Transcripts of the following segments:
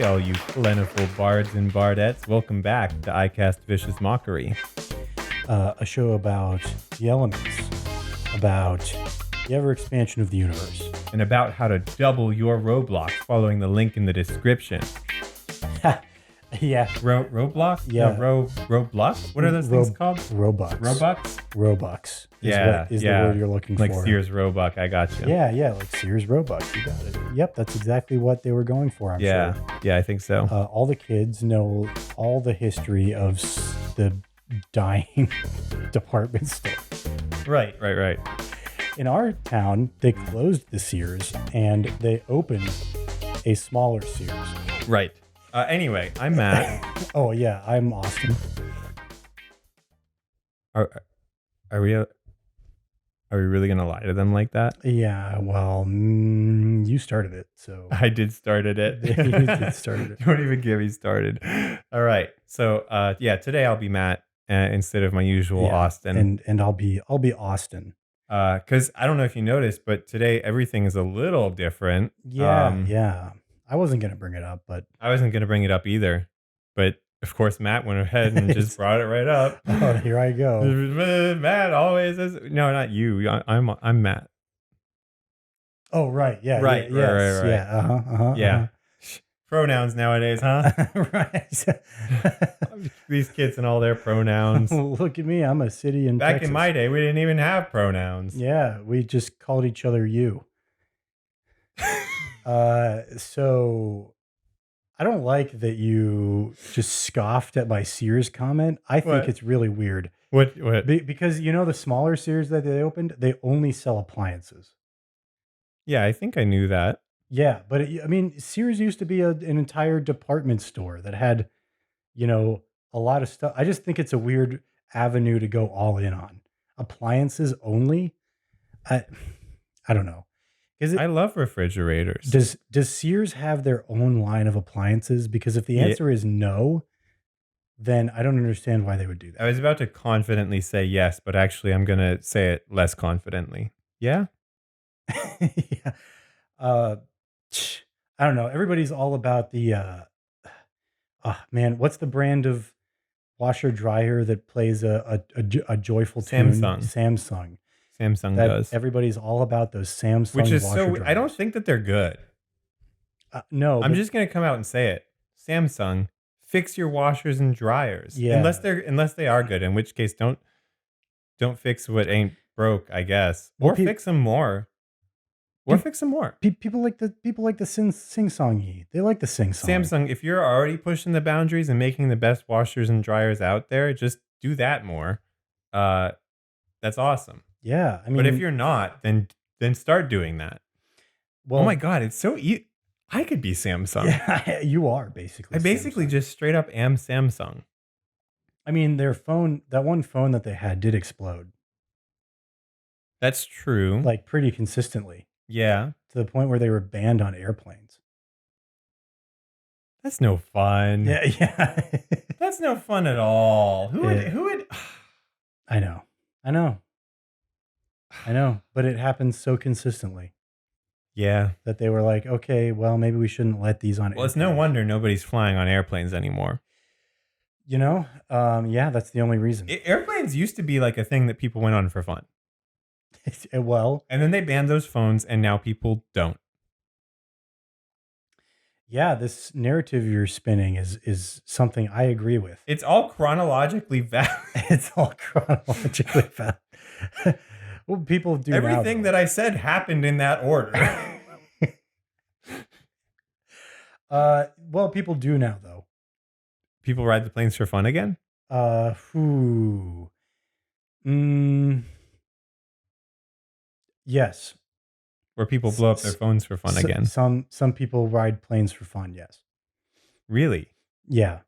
Hey, all you plentiful bards and bardettes. Welcome back to iCast Vicious Mockery. A show about the elements, about the ever expansion of the universe. And about how to double your Roblox following the link in the description. Yeah. Roblox? Yeah. No, Roblox? What are those things called? Robux. Robux? Is Yeah. the word you're looking like for. Like Sears Roebuck, I got you. Yeah, like Sears Robux. You got it. Yep, that's exactly what they were going for, I'm sure. Yeah, I think so. All the kids know all the history of the dying department store. Right. In our town, they closed the Sears and they opened a smaller Sears. Right. Anyway, I'm Matt. Oh, yeah, I'm Austin. Are we really gonna lie to them like that? Yeah, well, you started it, so I did started it. You did started it. Don't even get me started. All right, so today I'll be Matt instead of my usual Austin, and I'll be Austin. Because I don't know if you noticed, but today everything is a little different. Yeah. I wasn't gonna bring it up, but I wasn't gonna bring it up either, but. Of course, Matt went ahead and just brought it right up. Oh, here I go. Matt always is. No, not you. I'm Matt. Oh, right. Yeah. Right. Yeah. Yeah. Pronouns nowadays, huh? Right. These kids and all their pronouns. Look at me. I'm a city in Back Texas. in my day, we didn't even have pronouns. Yeah, we just called each other you. So I don't like that you just scoffed at my Sears comment. I think it's really weird. What? Because the smaller Sears that they opened, they only sell appliances. Yeah, I think I knew that. Yeah, but Sears used to be an entire department store that had, a lot of stuff. I just think it's a weird avenue to go all in on. Appliances only? I don't know. I love refrigerators. Does Sears have their own line of appliances? Because if the answer is no, then I don't understand why they would do that. I was about to confidently say yes, but actually I'm going to say it less confidently. Yeah? Yeah. I don't know. Everybody's all about the, what's the brand of washer dryer that plays a joyful tune? Samsung does. Everybody's all about those Samsung Which is washer dryers. I don't think that they're good. No. I'm just going to come out and say it. Samsung, fix your washers and dryers. Yeah. Unless they are good, in which case don't fix what ain't broke, I guess. Or fix them more. Fix them more. People like the sing-songy. They like the sing-song. Samsung, if you're already pushing the boundaries and making the best washers and dryers out there, just do that more. That's awesome. Yeah, but if you're not, then start doing that. Well, oh my God, it's so easy. I could be Samsung. Yeah, you are basically. I basically just straight up am Samsung. Their phone, that one phone that they had did explode. That's true. Like pretty consistently. Yeah. To the point where they were banned on airplanes. That's no fun. Yeah. That's no fun at all. Who would? I know, but it happens so consistently. Yeah. That they were like, okay, well, maybe we shouldn't let these on airplanes. Well, it's no wonder nobody's flying on airplanes anymore. Yeah, that's the only reason. Airplanes used to be like a thing that people went on for fun. Well. And then they banned those phones, and now people don't. Yeah, this narrative you're spinning is something I agree with. It's all chronologically valid. It's all chronologically valid. Well, people do everything that I said happened in that order. Well, people do now, though. People ride the planes for fun again? Yes. Where people blow up their phones for fun again. Some people ride planes for fun, yes. Really? Yeah.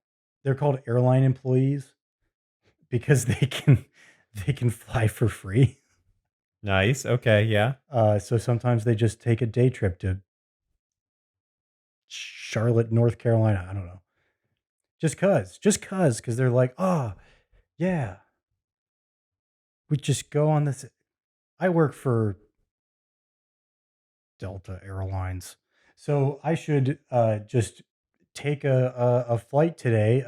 They're called airline employees because they can fly for free. Nice. Okay, yeah. So sometimes they just take a day trip to Charlotte, North Carolina. I don't know. Just because they're like, yeah. We just go on this. I work for Delta Airlines, so I should just take a flight today,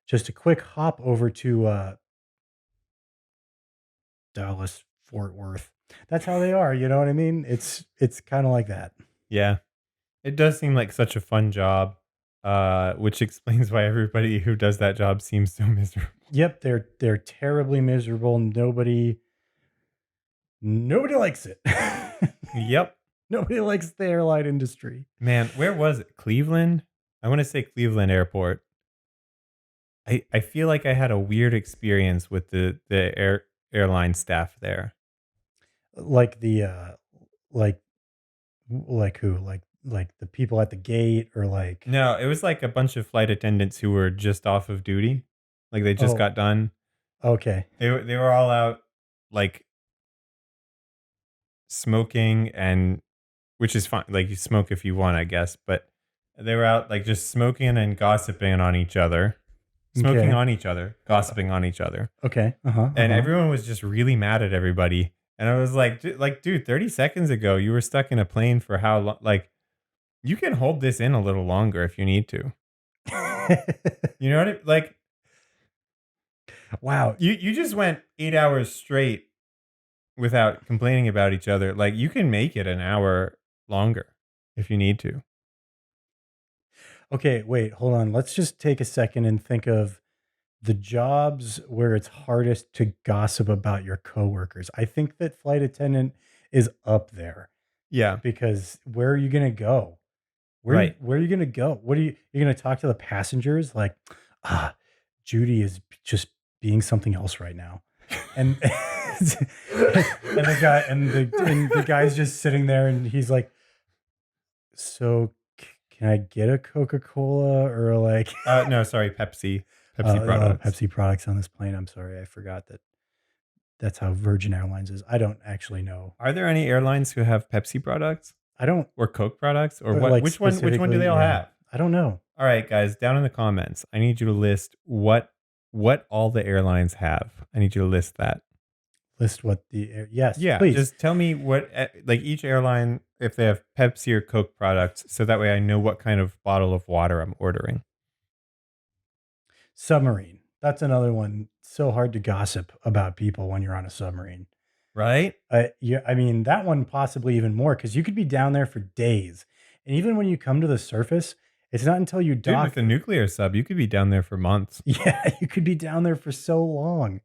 just a quick hop over to Dallas, Fort Worth. That's how they are. You know what I mean? It's kind of like that. Yeah. It does seem like such a fun job, which explains why everybody who does that job seems so miserable. Yep, they're terribly miserable. Nobody likes it. Yep. Nobody likes the airline industry. Man, where was it? Cleveland? I want to say Cleveland Airport. I feel like I had a weird experience with the airline staff there. Like the like like who? Like the people at the gate or like No, it was like a bunch of flight attendants who were just off of duty. Like they just oh, got done. okay. They were all out like smoking, and which is fine. Like you smoke if you want, I guess, but they were out like just smoking and gossiping on each other. Smoking Okay. on each other, gossiping on each other. Okay. Uh-huh. And Uh-huh. everyone was just really mad at everybody. And I was like, dude, 30 seconds ago you were stuck in a plane for how long? Like you can hold this in a little longer if you need to. You know what like Wow. you just went 8 hours straight without complaining about each other. Like you can make it an hour longer if you need to. Okay, wait, hold on. Let's just take a second and think of the jobs where it's hardest to gossip about your coworkers. I think that flight attendant is up there Yeah. because where are you going to go? Right. Where are you going to go? What are you're going to talk to the passengers like, ah, Judy is just being something else right now. And and the guy's just sitting there and he's like, so can I get a Coca-Cola or like No, sorry, Pepsi products. Pepsi products on this plane? I'm sorry, I forgot that that's how Virgin Airlines is. I don't actually know. Are there any airlines who have Pepsi products I don't or Coke products or what? like Which one do specifically. they all Yeah, have? I don't know. All right, guys, down in the comments, I need you to list what all the airlines have. I need you to list that. List what yes, Yeah, please. just tell me what like each airline if they have Pepsi or Coke products, so that way I know what kind of bottle of water I'm ordering. Submarine. That's another one. So hard to gossip about people when you're on a submarine. Right, Yeah, I mean that one possibly even more because you could be down there for days, and even when you come to the surface, it's not until you dude. With dock. a nuclear sub, you could be down there for months. Yeah, you could be down there for so long.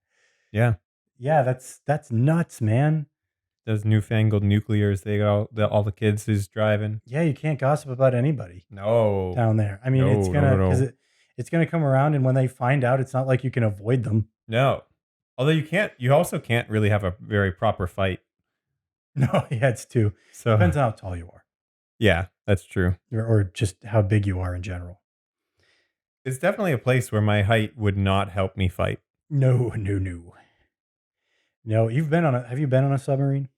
Yeah, Yeah, that's nuts, man. those newfangled nuclears. They got all the kids who's driving. Yeah, you can't gossip about anybody No, down there. I mean, it's no, no, no, gonna because no. it's gonna come around, and when they find out, it's not like you can avoid them. No. Although you can't, you also can't really have a very proper fight. No, yeah, it's too So depends on how tall you are yeah, that's true. or just how big you are in general. It's definitely a place where my height would not help me fight. No, no, no. No, you've been on a have you been on a submarine?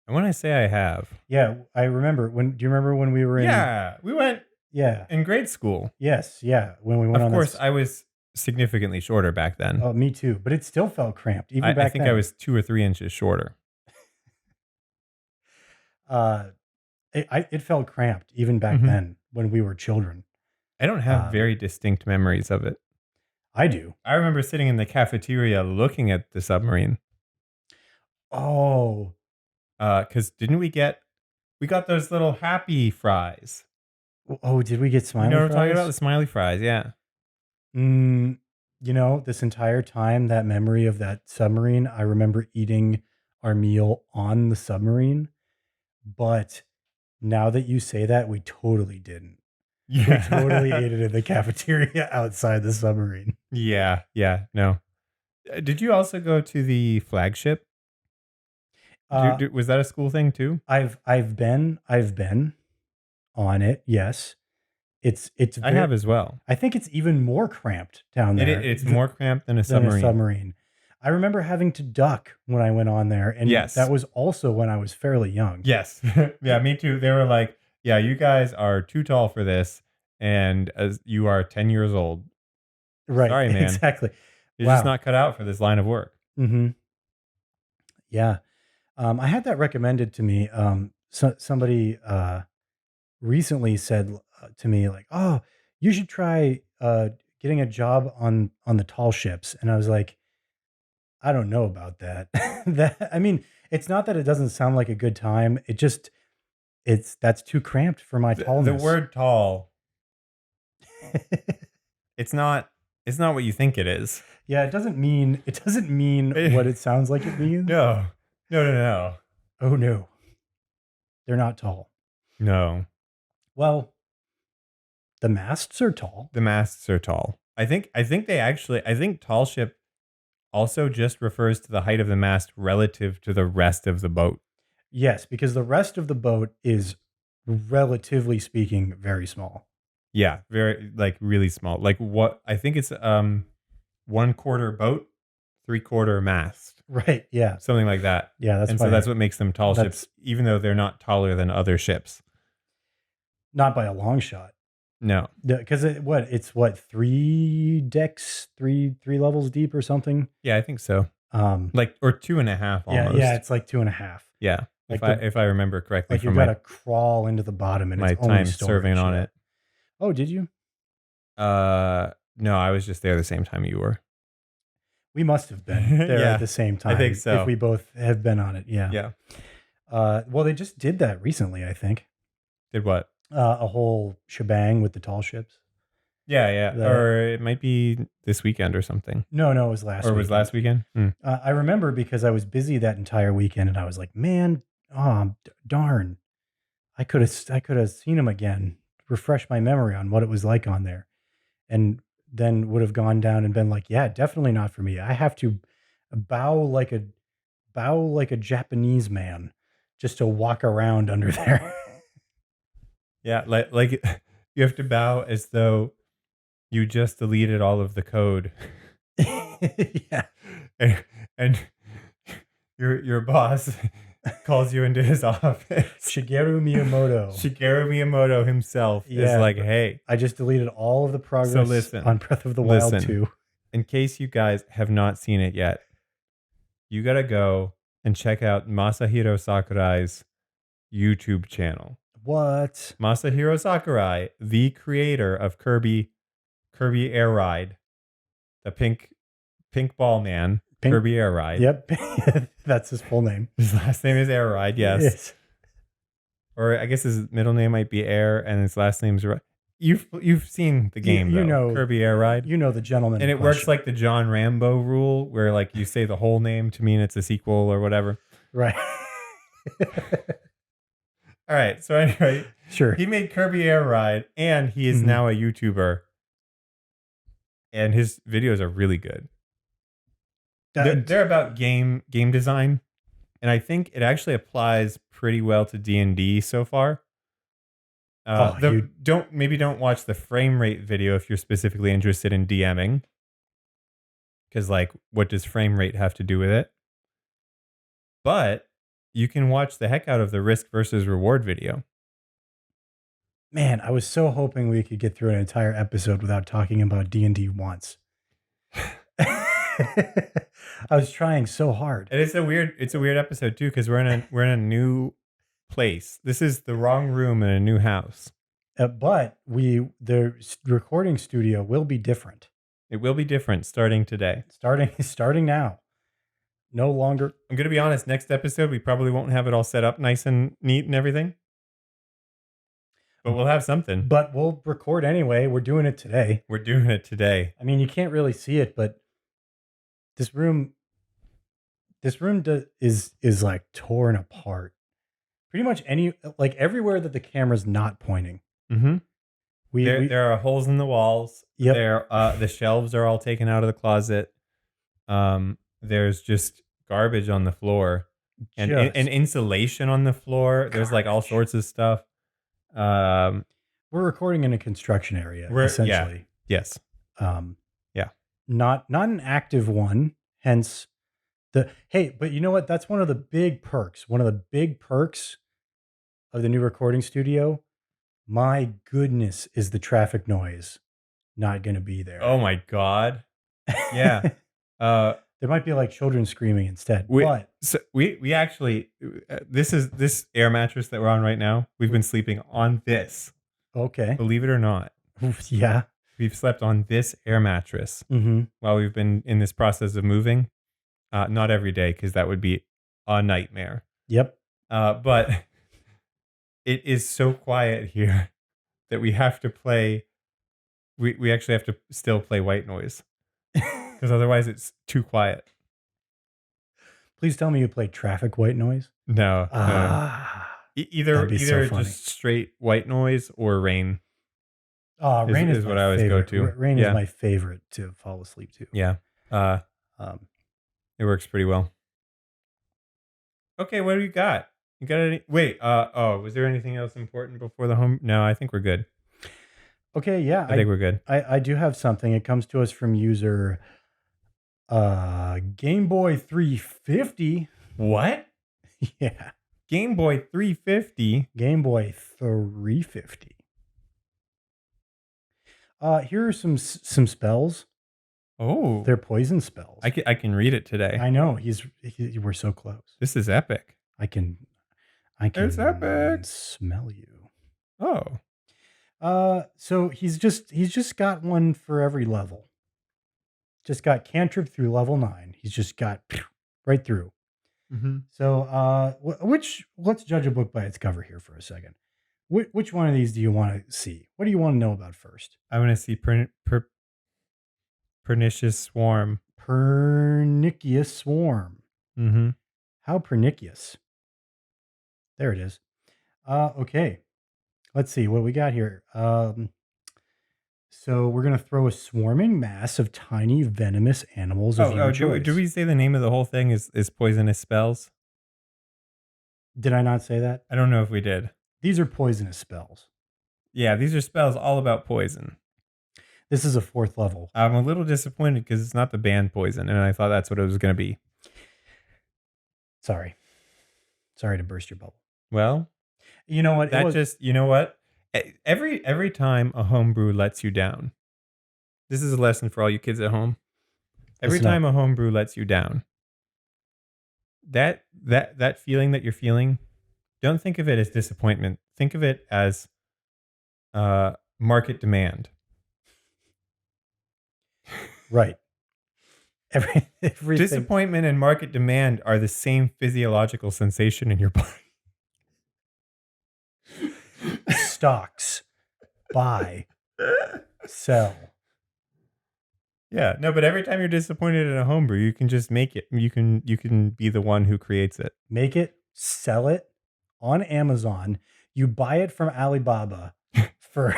And when I say I have, Yeah, I remember do you remember when we were in yeah, we went yeah. in grade school. Yes, yeah, when we went Of on course, this. I was significantly shorter back then. Oh, me too, but it still felt cramped even I back think I then. was 2 or 3 inches shorter. Uh, it felt cramped even back Hmm. then when we were children. I don't have Um, very distinct memories of it. I do. I remember sitting in the cafeteria looking at the submarine. Oh, Because didn't we got those little happy fries? oh, did we get You know smiley what I'm talking about? The fries? smiley fries, yeah. Mm, this entire time, that memory of that submarine, I remember eating our meal on the submarine. But now that you say that, we totally didn't. We totally Yeah. ate it in the cafeteria outside the submarine. Yeah, yeah, no. Did you also go to the flagship? Uh, Was that a school thing too? I've been on it. Yes, it's I very. have as well. I think it's even more cramped down there It's more cramped than a than a submarine. submarine. I remember having to duck when I went on there, and that Yes. was also when I was fairly young. Yes. Yeah, me too. They were like, "Yeah, you guys are too tall for this, and as you are 10 years old. Right, Sorry, man. exactly. You're just Wow. not cut out for this line of work." Hmm. Yeah. I had that recommended to me. Somebody recently said to me like, "Oh, you should try getting a job on the tall ships." And I was like, "I don't know about that." That I mean, it's not that it doesn't sound like a good time. It's that's too cramped for my The tallness. word tall, it's not it's not what you think it is. Yeah, it doesn't mean what it sounds like it means. No. No, no, no. Oh no, they're not tall. No. Well, the masts are tall. The masts are tall. I think tall ship also just refers to the height of the mast relative to the rest of the boat. Yes, because the rest of the boat is relatively speaking very small. Yeah, very like really small. Like what I think it's 1/4 boat, 3/4 mast, Right. Yeah. something like that. Yeah, that's And so why that's what makes them tall ships, that's even though they're not taller than other ships. not by a long shot. No. Because it's what, 3 decks, 3 levels deep or something? Yeah, I think so. Um, Like or two and a half yeah, almost. it's like 2.5. Yeah. Like the If I remember correctly like you from gotta crawl into the bottom and it's my only time serving storage, on yeah. it. Oh, did you? No, I was just there the same time you were. We must have been there at Yeah, the same I think time if so. we both have been on it, yeah. Yeah. Well, they just did that recently, I think. Did what? A whole shebang with the tall ships. Yeah, yeah. The Or it might be this weekend or something. No, it was Or last it was weekend. last weekend? Hmm. I remember because I was busy that entire weekend, and I was like, "Man, darn, I could have seen him again, refresh my memory on what it was like on there." And then would have gone down and been like, "Yeah, definitely not for me. I have to bow like a bow like a Japanese man just to walk around under there." Yeah, like you have to bow as though you just deleted all of the code. Yeah. and, and your boss calls you into his office. Shigeru Miyamoto. Shigeru Miyamoto himself is Yeah. like, "Hey, I just deleted all of the so progress listen. on Breath of the Wild Listen. 2. In case you guys have not seen it yet, you got to go and check out Masahiro Sakurai's YouTube channel. What? Masahiro Sakurai, the creator of Kirby Air Ride, the pink ball man, Pink. Kirby Air Ride. Yep. That's his full name. His last name is Air Ride, yes. Yes. Or I guess his middle name might be Air and his last name's You've seen the game You though, know, Kirby Air Ride. you know the gentleman And in it works question. like the John Rambo rule where like you say the whole name to mean it's a sequel or whatever. Right. All right. So anyway, Sure. he made Kirby Air Ride and he is Mhm. now a YouTuber. And his videos are really good. They're about game design. And I think it actually applies pretty well to D&D so far. You Don't watch the frame rate video if you're specifically interested in DMing. Because like what does frame rate have to do with it? But you can watch the heck out of the risk versus reward video. man, I was so hoping we could get through an entire episode without talking about D&D once. I was trying so hard. And it's a weird episode too because we're in a new place. This is the wrong room in a new house. But the recording studio will be different. It will be different starting today. Starting now. No longer. I'm gonna be honest. Next episode, we probably won't have it all set up nice and neat and everything, but we'll have something. But we'll record anyway. We're doing it today. We're doing it today. I mean, you can't really see it, but this room is like torn apart. Pretty much like everywhere that the camera's not pointing. Mm-hmm. We There are holes in the walls. Yep. The shelves are all taken out of the closet. There's just garbage on the floor and insulation on the floor. There's like all sorts of stuff. We're recording in a construction area, essentially. Yeah. Yes. Yeah. Not an active one, hence but you know what? That's one of the big perks. One of the big perks of the new recording studio. My goodness, is the traffic noise not going to be there? Oh my God. Yeah. There might be like children screaming instead, We but we actually this air mattress that we're on right now. We've been sleeping on this. okay. Believe it or not, Oof, yeah. we've slept on this air mattress Mm-hmm. while we've been in this process of moving. Not every day because that would be a nightmare. Yep. But it is so quiet here that we have to play. We actually have to still play white noise because otherwise it's too quiet. Please tell me you played Traffic White Noise. No, no. Ah, Either that'd be so funny. just straight white noise or rain Rain is is my what I always go favorite. to. Rain is Yeah, my favorite to fall asleep to. yeah. Uh, Um, it works pretty well. Okay, what do you got? You got any? Wait. Was there anything else important before the home? No, I think we're good. okay, yeah, I think we're good. I do have something. It comes to us from user Game Boy 350. What? Yeah, Game Boy 350. Game Boy 350. Here are some spells. Oh, They're poison spells. I can read it today. I know we're so close. This is epic. I can It's epic. smell you. Oh, So he's just got one for every level. Just got cantrip through level 9. He's just got right through. mm-hmm. So let's judge a book by its cover here for a second. Which one of these do you want to see? What do you want to know about first? I want to see pernicious swarm. Pernicious swarm. Mm-hmm. How pernicious? There it is. Okay. Let's see what we got here. So we're gonna throw a swarming mass of tiny venomous animals of your choice. Do we say the name of the whole thing is poisonous spells? Did I not say that? I don't know if we did. These are poisonous spells. Yeah, these are spells all about poison. This is a 4th level. I'm a little disappointed because it's not the band Poison, and I thought that's what it was going to be. Sorry to burst your bubble. Well, you know what? You know what? Every time a homebrew lets you down, this is a lesson for all you kids at home. Every time a homebrew lets you down, that feeling that you're feeling, don't think of it as disappointment. Think of it as market demand. Right. Everything. Disappointment and market demand are the same physiological sensation in your body. Stocks, buy, sell. Yeah, no, but every time you're disappointed in a homebrew, you can just make it. You can be the one who creates it. Make it, sell it on Amazon. You buy it from Alibaba for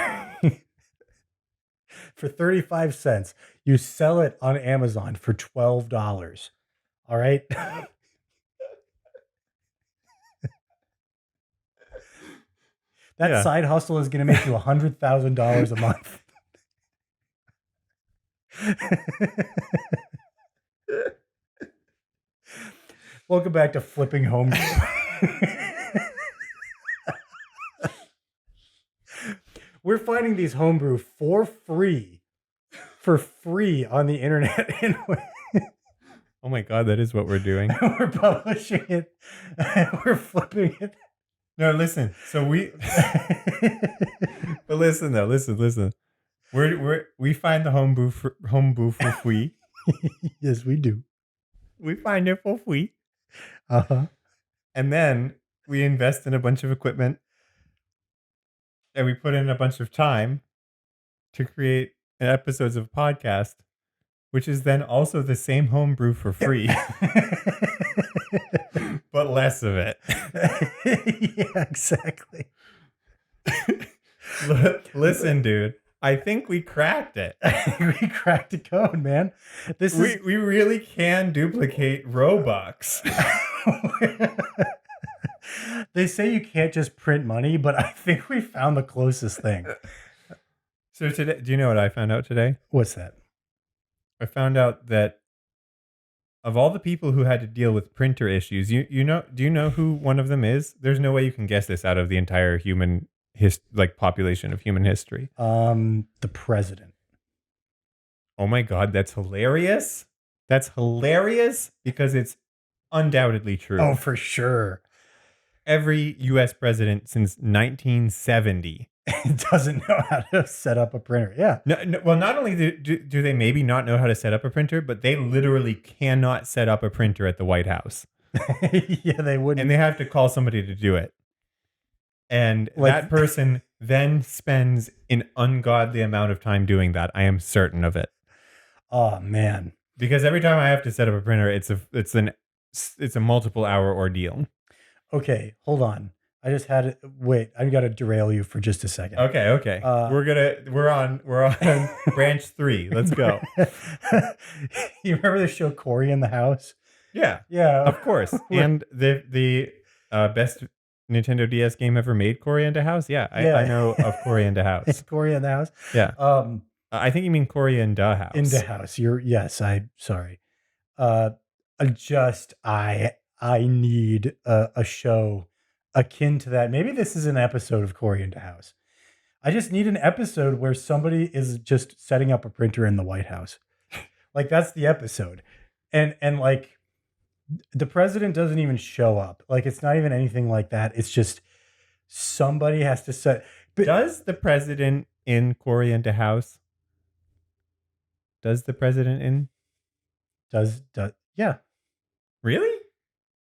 for 35 cents. You sell it on Amazon for $12. All right? That side hustle is going to make you $100,000 a month. Welcome back to Flipping Home. We're finding these homebrew for free on the internet. Oh my God, that is what we're doing. We're publishing it. We're flipping it. No, listen. So but listen though. Listen. We find the homebrew for free. Yes, we do. We find it for free. Uh-huh. And then we invest in a bunch of equipment and we put in a bunch of time to create episodes of a podcast, which is then also the same homebrew for free, but less of it. Yeah, exactly. Listen, dude, I think we cracked it. We cracked the code, man. We really can duplicate Robux. They say you can't just print money, but I think we found the closest thing. So today, do you know what I found out today? What's that? I found out that of all the people who had to deal with printer issues, do you know who one of them is? There's no way you can guess this out of the entire human population of human history. The president. Oh my God, that's hilarious. That's hilarious because it's undoubtedly Oh, true. for sure. Every U.S. president since 1970. Doesn't know how to set up a printer. Yeah. Well, not only do they maybe not know how to set up a printer, but they literally cannot set up a printer at the White House. Yeah, they And wouldn't. they have to call somebody to do it. And Like- that person then spends an ungodly amount of time doing that. I am certain of it. Oh man. Because every time I have to set up a printer, it's a multiple hour ordeal. Okay, hold on. I just had it. Wait, I got to derail you for just a second. Okay. We're on branch 3. Let's go. You remember the show Cory in the House? Yeah, Yeah, of course. And the best Nintendo DS game ever made, Coriander House. Yeah, I know of Coriander House. Cory in the House. Yeah. I think you mean Coriander House. In the House. I'm sorry. I need a show akin to that. Maybe this is an episode of Cory in the House. I just need an episode where somebody is just setting up a printer in the White House. Like that's the episode. And like the president doesn't even show up. Like it's not even anything like that. It's just somebody has to set. But Does the president in Coriander House? Does the president in? does yeah. Really?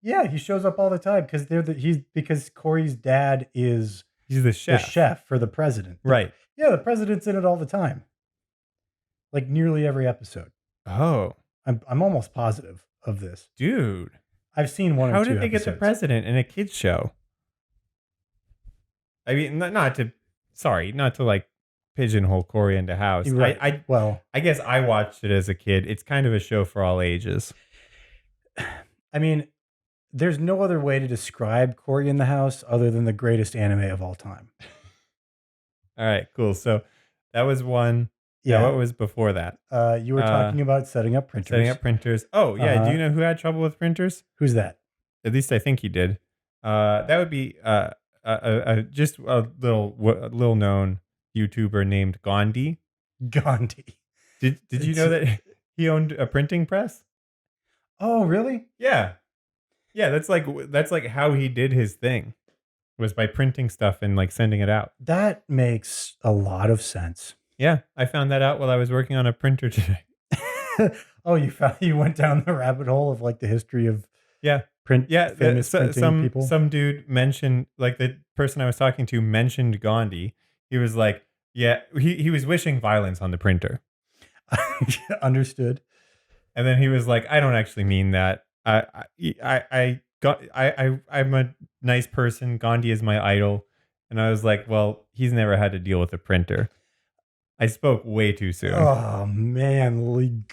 Yeah, he shows up all the time because Corey's dad is He's the chef. the chef for the president. Right. Yeah, the president's in it all the time. Like nearly every episode. Oh, I'm almost positive of this. dude. I've seen one How or two did they get the episodes. president in a kids show? I mean, not to like pigeonhole Coriander House. You're right. Well, I guess I watched it as a kid. It's kind of a show for all ages. I mean, there's no other way to describe Cory in the House other than the greatest anime of all time. All right, cool. So that was one. Yeah. What was before that? You were talking about setting up printers. Setting up printers. Oh, yeah. Do you know who had trouble with printers? Who's that? At least I think he did. That would be just a little known YouTuber named Gandhi. Gandhi. Did you know that he owned a printing press? Oh, really? Yeah. Yeah, that's like how he did his thing, was by printing stuff and like sending it out. That makes a lot of sense. Yeah, I found that out while I was working on a printer today. Oh, you went down the rabbit hole of like the history of famous printing people. Some dude mentioned, like the person I was talking to mentioned Gandhi. He was like, yeah, he was wishing violence on the printer. Understood. And then he was like, I don't actually mean that. I'm a nice person. Gandhi is my idol. And I was like, well, he's never had to deal with a printer. I spoke way too soon. Oh man,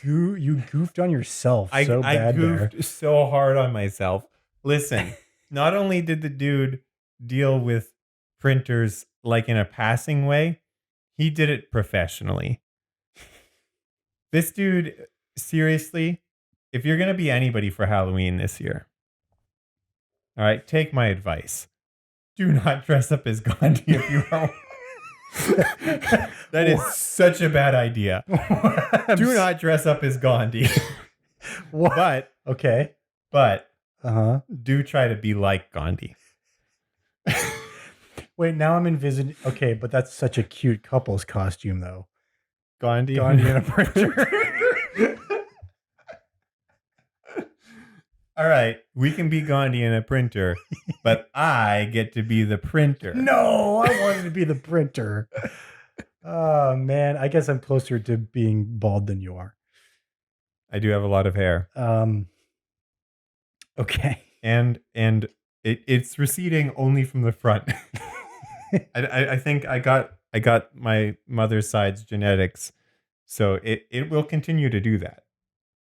you goofed on yourself I goofed so hard on myself. Listen, not only did the dude deal with printers like in a passing way, he did it professionally. This dude, seriously, if you're going to be anybody for Halloween this year, all right, take my advice. Do not dress up as Gandhi if you are. That is such a bad idea. Do not dress up as Gandhi. What? But okay. But do try to be like Gandhi. Wait, now I'm envisioning. Okay, but that's such a cute couple's costume, though. Gandhi in a printer. All right, we can be Gandhi in a printer, but I get to be the printer. No, I wanted to be the printer. Oh man, I guess I'm closer to being bald than you are. I do have a lot of hair. Okay. And it's receding only from the front. I think I got my mother's side's genetics, so it will continue to do that.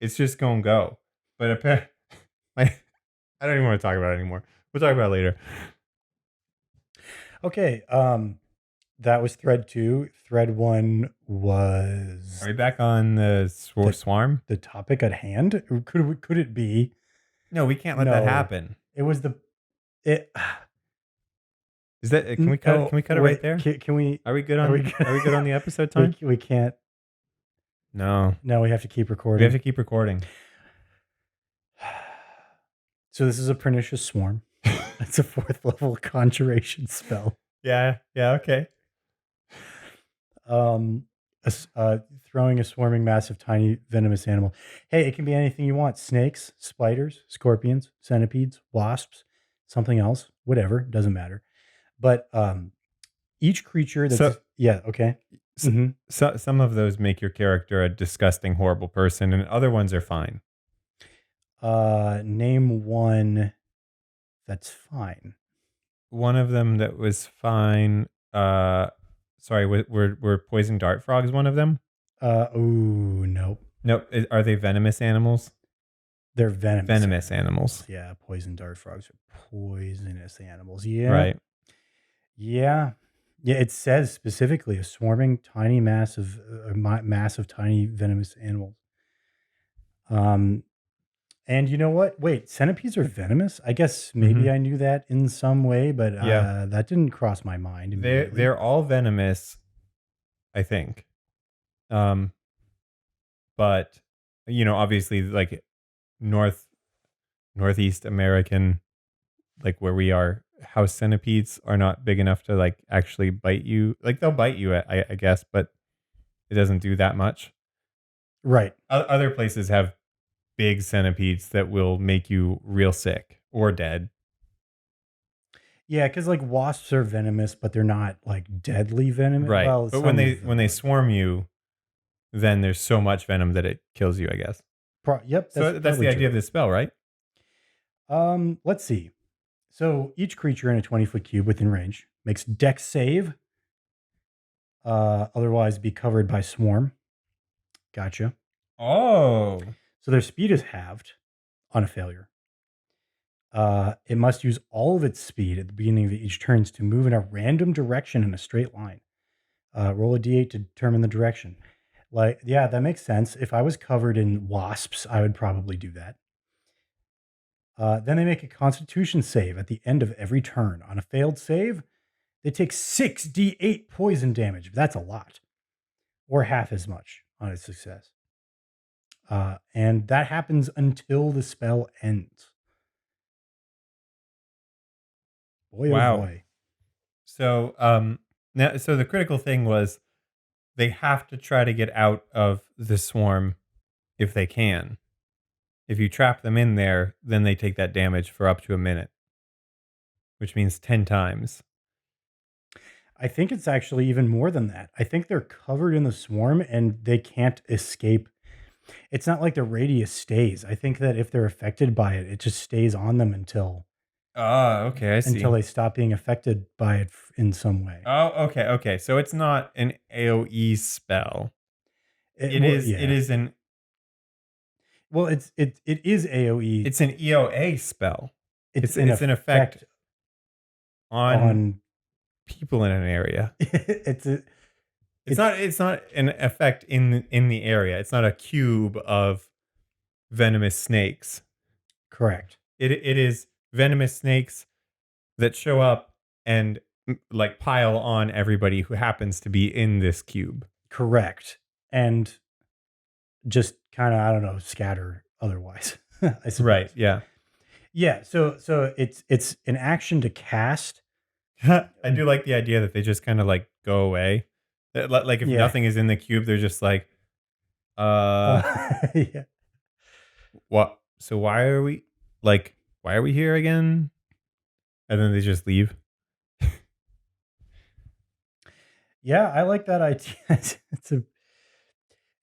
It's just gonna go. But I don't even want to talk about it anymore. We'll talk about it later. Okay. That was thread 2. Thread 1 was. Are we back on the swarm? The topic at hand? Could it be? No, we can't let that happen. It was Is that? Can we cut? Can we cut it right there? Can we? Are we good on? Are we good on the episode time? We can't. No. No, we have to keep recording. We have to keep recording. So this is a pernicious swarm. It's a 4th level conjuration spell. Yeah, yeah, okay. Um, throwing a swarming mass of tiny venomous animal. Hey, it can be anything you want: snakes, spiders, scorpions, centipedes, wasps, something else, whatever, doesn't matter. But each creature So, that's yeah, okay. so, hmm some of those make your character a disgusting, horrible person, and other ones are fine. Name one that's fine. One of them that was fine. Sorry, were poison dart frogs one of them? Ooh, nope. No, are they venomous animals? They're venomous Venomous animals. animals, Yeah, poison dart frogs are poisonous animals. Yeah. right? Yeah. Yeah, it says specifically a swarming tiny mass of mass of tiny venomous animals. Um, and you know what? Wait, centipedes are venomous? I guess maybe Hmm. I knew that in some way, but Yeah, that didn't cross my mind immediately. they're all venomous, I think. Um, but obviously, like north northeast American, like where we are, house centipedes are not big enough to like actually bite you. Like they'll bite you, I guess, but it doesn't do that much. Right. Other places have big centipedes that will make you real sick or dead. Yeah, because like wasps are venomous, but they're not like deadly venomous. Right. Well, But when some they of when them they are. swarm you, then there's so much venom that it kills you, I guess. Yep, that's So that's probably the idea true. of this spell, right? Let's see. So each creature in a 20-foot cube within range makes dex save, otherwise be covered by swarm. Gotcha. Oh. So their speed is halved on a failure. It must use all of its speed at the beginning of each turns to move in a random direction in a straight line. Roll a d8 to determine the direction. Like, yeah, that makes sense. If I was covered in wasps, I would probably do that. Then they make a constitution save at the end of every turn. On a failed save, they take 6d8 poison damage. That's a lot, or half as much on a success. And that happens until the spell ends. Boy, oh Wow. boy. So now so the critical thing was they have to try to get out of the swarm if they can. If you trap them in there, then they take that damage for up to a minute, which means 10 times. I think it's actually even more than that. I think they're covered in the swarm and they can't escape. It's not like the radius stays. I think that if they're affected by it, it just stays on them Oh, okay, I until see. they stop being affected by it in some way. Oh, okay, okay. So it's not an AoE spell. Well, It yeah. is an Well, it is AOE. it's an EOA spell. It's an It's an effect effect on on people in an area. it's a, it's It's not an effect in the area. It's not a cube of venomous snakes. correct. It is venomous snakes that show up and like pile on everybody who happens to be in this cube. Correct. And just kind of, I don't know, scatter otherwise, I Right. suppose. Yeah. Yeah, so it's an action to cast. I do like the idea that they just kind of like go away. Like if Yeah. nothing is in the cube, they're just like, uh, Yeah. what? So why are we here again? And then they just leave. Yeah, I like that idea. It's a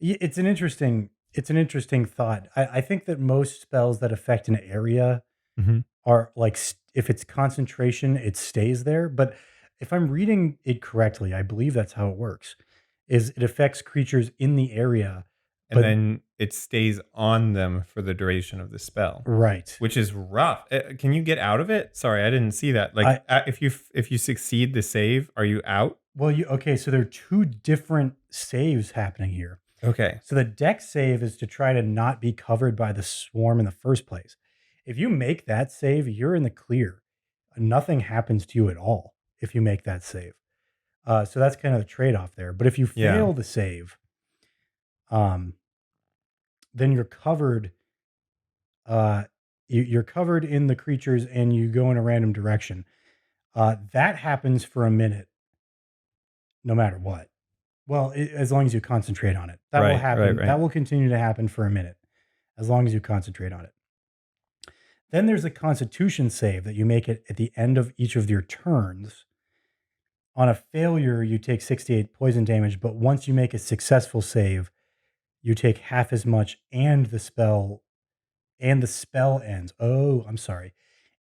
it's an interesting thought. I think that most spells that affect an area Hmm. are like if it's concentration, it stays there. But if I'm reading it correctly, I believe that's how it works. Is it affects creatures in the area, And but then it stays on them for the duration of the spell, right. which is rough. Can you get out of it? Sorry, I didn't see that. Like, I if you succeed the save, are you out? well, you okay? So there are two different saves happening here. Okay. So the deck save is to try to not be covered by the swarm in the first place. If you make that save, you're in the clear. Nothing happens to you at all if you make that save. So that's kind of the trade off there. But if you Yeah. fail the save, um, then you're covered. you're covered in the creatures and you go in a random direction. That happens for a minute, no matter what. Well, as long as you concentrate on it, that will Right, right, happen. right. That will continue to happen for a minute, as long as you concentrate on it. Then there's a Constitution save that you make it at the end of each of your turns. On a failure, you take 68 poison damage, but once you make a successful save, you take half as much, and the spell ends. Oh, I'm sorry.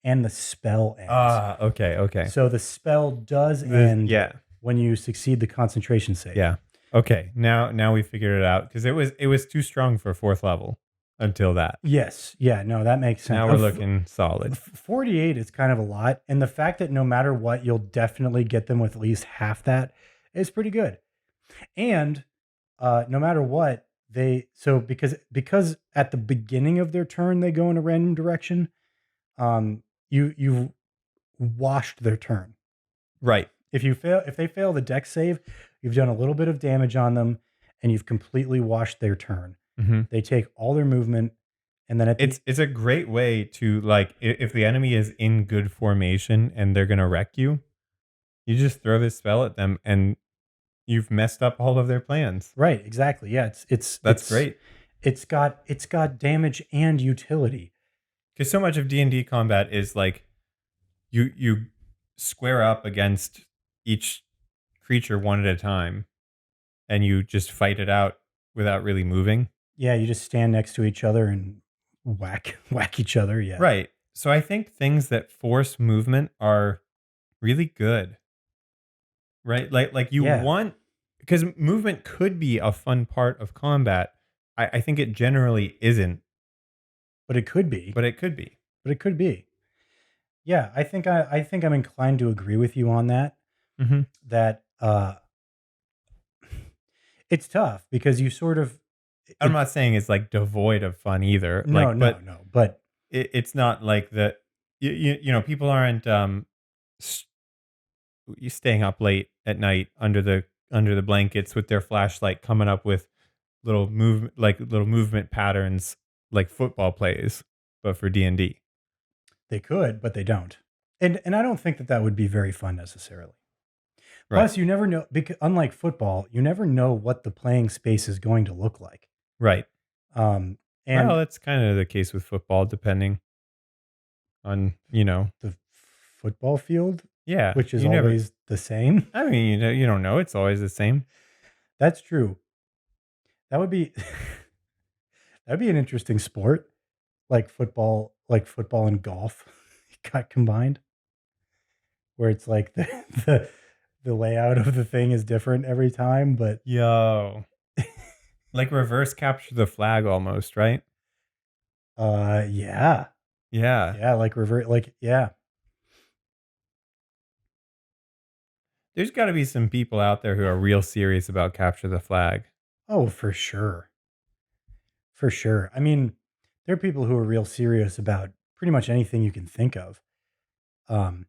And the spell ends. Ah, okay, okay. So the spell does end Yeah, when you succeed the concentration save. yeah. Okay, now we figured it out because it was too strong for fourth level until that. Yes. Yeah, no, that makes sense. Now we're looking solid. 48 is kind of a lot. And the fact that no matter what, you'll definitely get them with at least half that is pretty good. And no matter what, because at the beginning of their turn they go in a random direction, you've washed their turn. Right. If they fail the deck save, you've done a little bit of damage on them and you've completely washed their turn. Hmm. They take all their movement, and then at the It's a great way to like if the enemy is in good formation and they're gonna wreck you, you just throw this spell at them and you've messed up all of their plans. right, exactly. Yeah, That's great it's got damage and utility. because so much of D&D combat is like you square up against each creature one at a time and you just fight it out without really moving. Yeah, you just stand next to each other and whack each other. Yeah. Right. So I think things that force movement are really good. Right? Like you Yeah, want because movement could be a fun part of combat. I think it generally isn't, but it could be. but it could be. But it could be. Yeah, I think I'm inclined to agree with you on that. Hmm. That it's tough because you sort of I'm it, not saying it's like devoid of fun either. no, Like, no, but no. But it's not like that. People aren't s- you staying up late at night under the blankets with their flashlight coming up with little movement patterns like football plays, but for D&D. they could, but they don't. And I don't think that that would be very fun necessarily. Right. Plus, you never know because unlike football, you never know what the playing space is going to look like. Right. Um, Well, and that's kind of the case with football, depending on. the football field, Yeah, which is you never. always the same. I mean, you don't know. It's always the same. That's true. That would be that'd be an interesting sport, like football and golf got combined, where it's like the the layout of the thing is different every time, but Yo, like reverse capture the flag almost, right? yeah, Yeah. yeah, like revert, like yeah, There's got to be some people out there who are real serious about capture the flag. oh for sure, for sure. I mean, there are people who are real serious about pretty much anything you can think of. Um,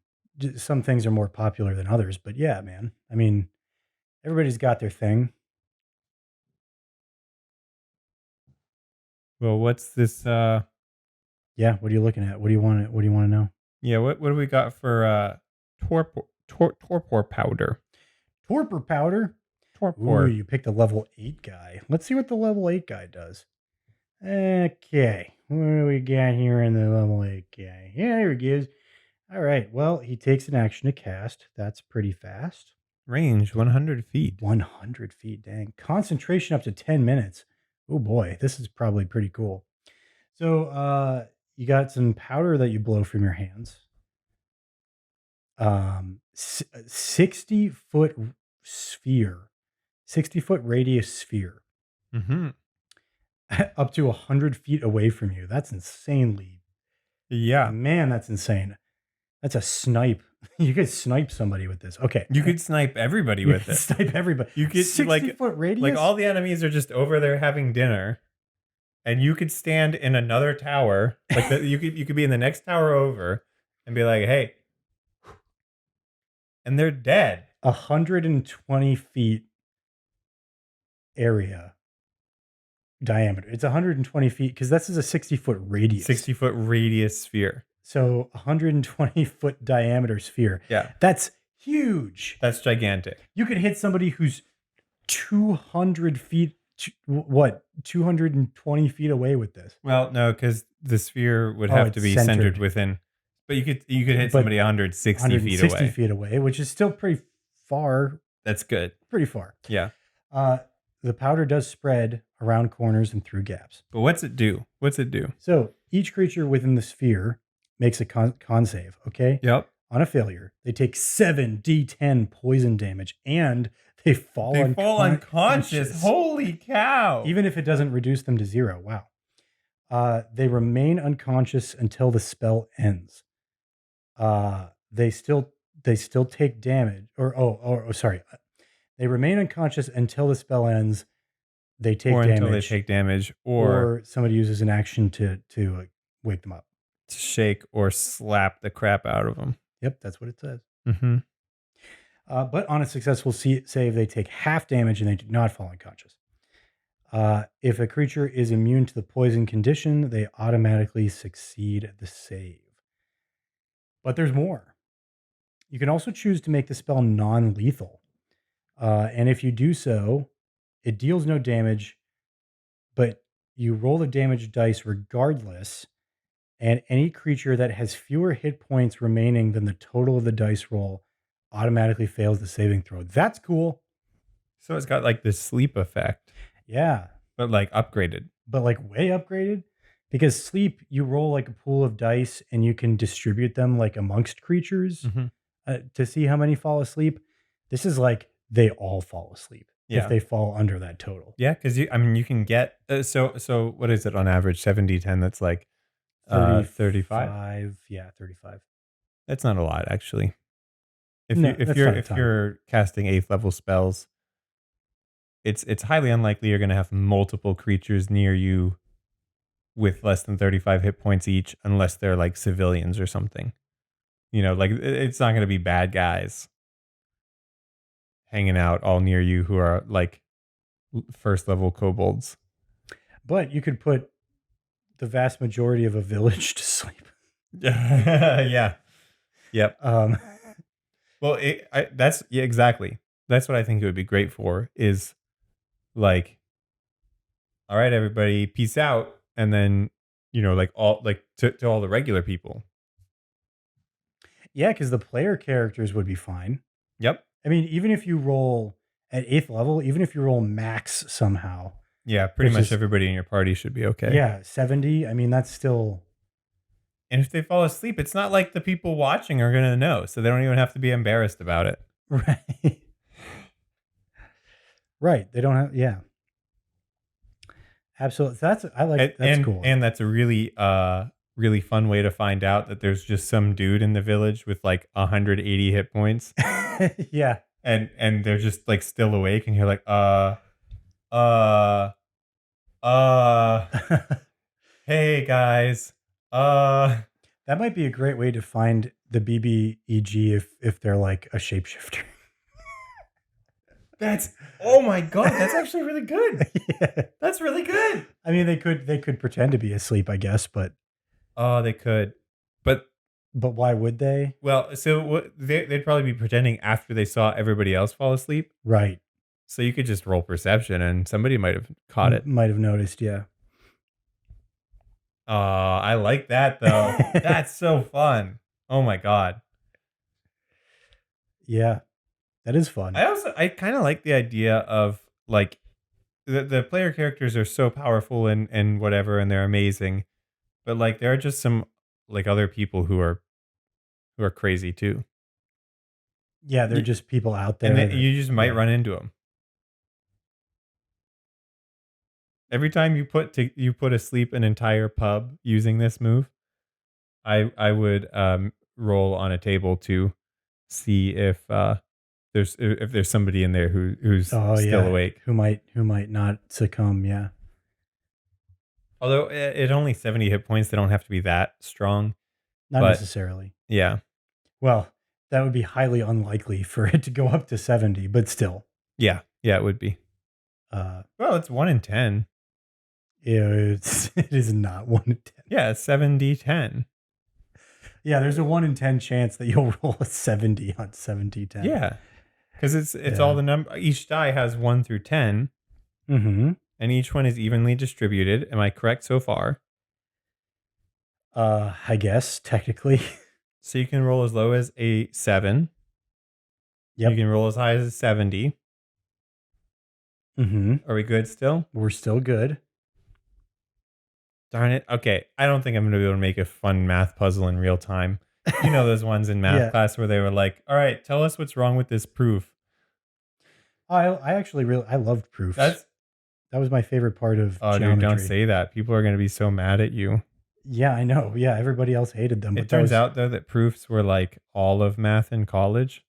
some things are more popular than others, but yeah, man. I mean, everybody's got their thing. Well, what's this? Yeah, what are you looking at? What do you want? What do you want to know? Yeah. What do we got for torpor powder? Torpor powder. Ooh, Torpor you picked a level 8 guy. Let's see what the level 8 guy does. Okay. What do we got here in the level 8 guy? Yeah, here he goes. All right. Well, he takes an action to cast. That's pretty fast. range 100 feet. 100 feet. Dang. Concentration up to 10 minutes. Oh boy, this is probably pretty cool. So, you got some powder that you blow from your hands. 60-foot sphere, 60-foot radius sphere. Mm-hmm. Up to 100 feet away from you. That's insanely, Yeah. man, that's insane. That's a snipe. You could snipe somebody with this. Okay. You could snipe everybody You with could it. snipe everybody. You could 60-foot radius? like all the enemies are just over there having dinner, and you could stand in another tower. You could be in the next tower over and be like, "Hey," and they're dead. 120 feet area. diameter. It's 120 feet because this is a 60-foot radius. 60-foot radius sphere. So 120-foot diameter sphere. Yeah. That's huge. That's gigantic. You could hit somebody who's 200 feet, 220 feet away with this. Well, no, because the sphere would have to it's be centered within. But you could hit But somebody 160 feet away. 160 feet away, which is still pretty far. That's good. Pretty far. Yeah. The powder does spread around corners and through gaps. But what's it do? What's it do? So each creature within the sphere makes a con save, okay? Yep. On a failure, they take 7d10 poison damage and they fall unconscious. Holy cow. Even if it doesn't reduce them to 0. Wow. They remain unconscious until the spell ends. They still take damage sorry. They remain unconscious until the spell ends. They take damage. Until they take damage or somebody uses an action to wake them up. To shake or slap the crap out of them. Yep, that's what it says. Mm-hmm. But on a successful save, they take half damage and they do not fall unconscious. If a creature is immune to the poison condition, they automatically succeed the save. But there's more. You can also choose to make the spell non-lethal. And if you do so, it deals no damage, but you roll the damage dice regardless. And any creature that has fewer hit points remaining than the total of the dice roll automatically fails the saving throw. That's cool. So it's got like this sleep effect. Yeah. But like upgraded. But like way upgraded. Because sleep, you roll like a pool of dice and you can distribute them like amongst creatures to see how many fall asleep. This is like they all fall asleep if they fall under that total. Yeah, because you can get so what is it on average? 7d10. That's like 35. Yeah, 35. That's not a lot actually. If you're casting 8th level spells, it's highly unlikely you're going to have multiple creatures near you with less than 35 hit points each, unless they're like civilians or something. Like it's not going to be bad guys hanging out all near you who are like first level kobolds. But you could put the vast majority of a village to sleep. Yeah. Yep. Well, exactly. That's what I think it would be great for is like, all right, everybody, peace out. And then, like all like to all the regular people. Yeah, because the player characters would be fine. Yep. I mean, even if you roll at 8th level, even if you roll max somehow. Yeah, pretty much everybody in your party should be okay. Yeah, 70. I mean, that's still. And if they fall asleep, it's not like the people watching are going to know. So they don't even have to be embarrassed about it. Right. Right. They don't have. Yeah. Absolutely. That's cool. And that's a really, really fun way to find out that there's just some dude in the village with like 180 hit points. Yeah. And they're just like still awake and you're like, hey guys, that might be a great way to find the BBEG if they're like a shapeshifter. Oh my God, that's actually really good. Yeah. That's really good. I mean, they could pretend to be asleep, I guess, but. Oh, they could. But why would they? Well, so they'd probably be pretending after they saw everybody else fall asleep. Right. So you could just roll perception and somebody might have caught it. Might have noticed, yeah. I like that though. That's so fun. Oh my God. Yeah. That is fun. I kind of like the idea of like the player characters are so powerful and whatever, and they're amazing. But like there are just some like other people who are crazy too. Yeah, they're just people out there. And you just might run into them. Every time you put asleep an entire pub using this move, I would roll on a table to see if there's somebody in there who's still awake, who might not succumb. Yeah. Although at only 70 hit points, they don't have to be that strong. Not necessarily. Yeah. Well, that would be highly unlikely for it to go up to 70, but still. Yeah. Yeah, it would be. Well, it's 1 in 10. It is not 1 in 10. Yeah, 7d10. Yeah, there's a 1 in 10 chance that you'll roll a 70 on 7d10. Yeah, because it's all Yeah. the number. Each die has 1 through 10, Mhm. and each one is evenly distributed. Am I correct so far? I guess technically. So you can roll as low as a 7. You Yep. can roll as high as a 70. Mhm. Are we good still? We're still good. Darn it. Okay. I don't think I'm going to be able to make a fun math puzzle in real time. You know, those ones in math Yeah. class where they were like, all right, tell us what's wrong with this proof. I actually really I loved proofs. That's, That was my favorite part of oh, dude, don't geometry. say that. People are going to be so mad at you. Yeah, I know. Yeah, everybody else hated them, It but that turns was out, though, that proofs were like all of math in college.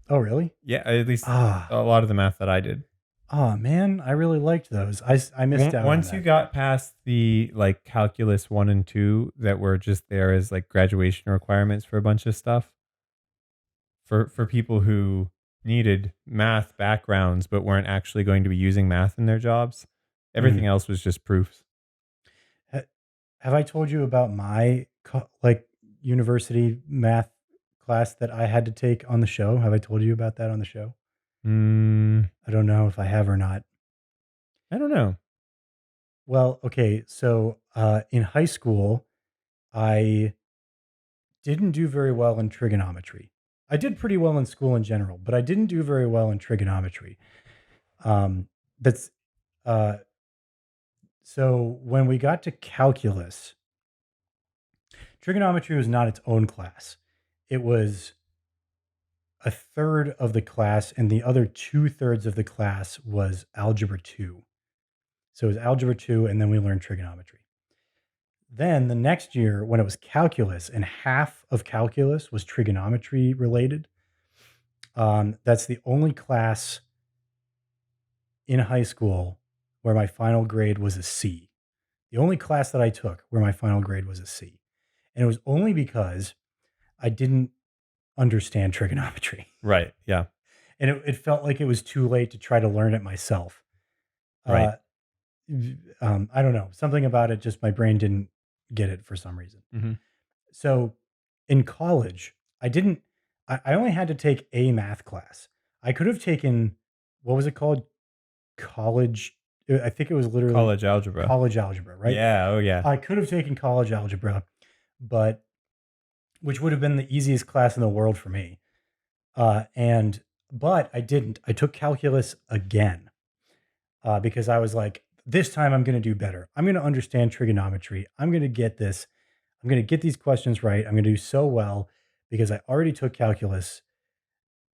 Oh, really? Yeah, at least Ah. a lot of the math that I did. Oh, man, I really liked those. I missed out on Once you that. got past the like calculus 1 and 2 that were just there as like graduation requirements for a bunch of stuff, for people who needed math backgrounds but weren't actually going to be using math in their jobs. Mhm. Everything else was just proofs. Ha Have I told you about my university math class that I had to take on the show? Have I told you about that on the show? Mm, I don't know if I have or not. I don't know. Well, okay, so, in high school, I didn't do very well in trigonometry. I did pretty well in school in general, but I didn't do very well in trigonometry. Um, that's uh, so when we got to calculus, trigonometry was not its own class. It was a third of the class, and the other two-thirds of the class was algebra 2. So it was algebra 2, and then we learned trigonometry. Then the next year, when it was calculus, and half of calculus was trigonometry related, that's the only class in high school where my final grade was a C. The only class that I took where my final grade was a C. And it was only because I didn't understand trigonometry. Right. Yeah. And it felt like it was too late to try to learn it myself. Right. Uh, I don't know. Something about it, just my brain didn't get it for some reason. Hmm. So in college, I only had to take a math class. I could have taken, what was it called? College. I think it was literally College algebra. college algebra, right? Yeah. Oh, yeah. I could have taken college algebra, but which would have been the easiest class in the world for me. And but I didn't. I took calculus again because I was like, this time I'm going to do better. I'm going to understand trigonometry. I'm going to get this. I'm going to get these questions right. I'm going to do so well because I already took calculus.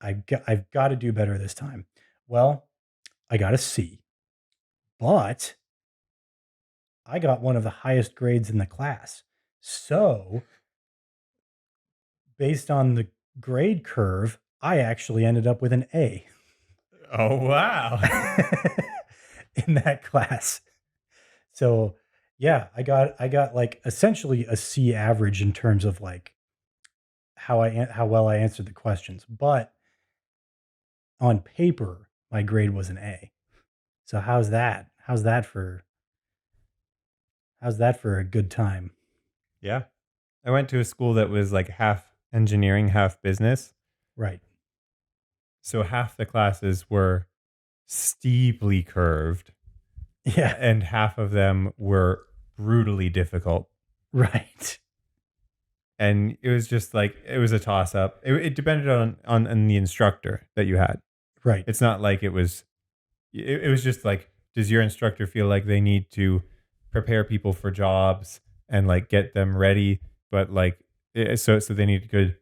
I've got to do better this time. Well, I got a C, but I got one of the highest grades in the class. So, based on the grade curve, I actually ended up with an A Oh, wow. in that class. So, yeah, I got like essentially a C average in terms of like how well I answered the questions. But on paper, my grade was an A. So how's that? How's that for a good time? Yeah. I went to a school that was like half engineering, half business. Right. So half the classes were steeply curved, Yeah. and half of them were brutally difficult. Right. And it was just like it was a toss up. It depended on the instructor that you had. Right. It's not like it was just like, does your instructor feel like they need to prepare people for jobs and like get them ready, but like so they need good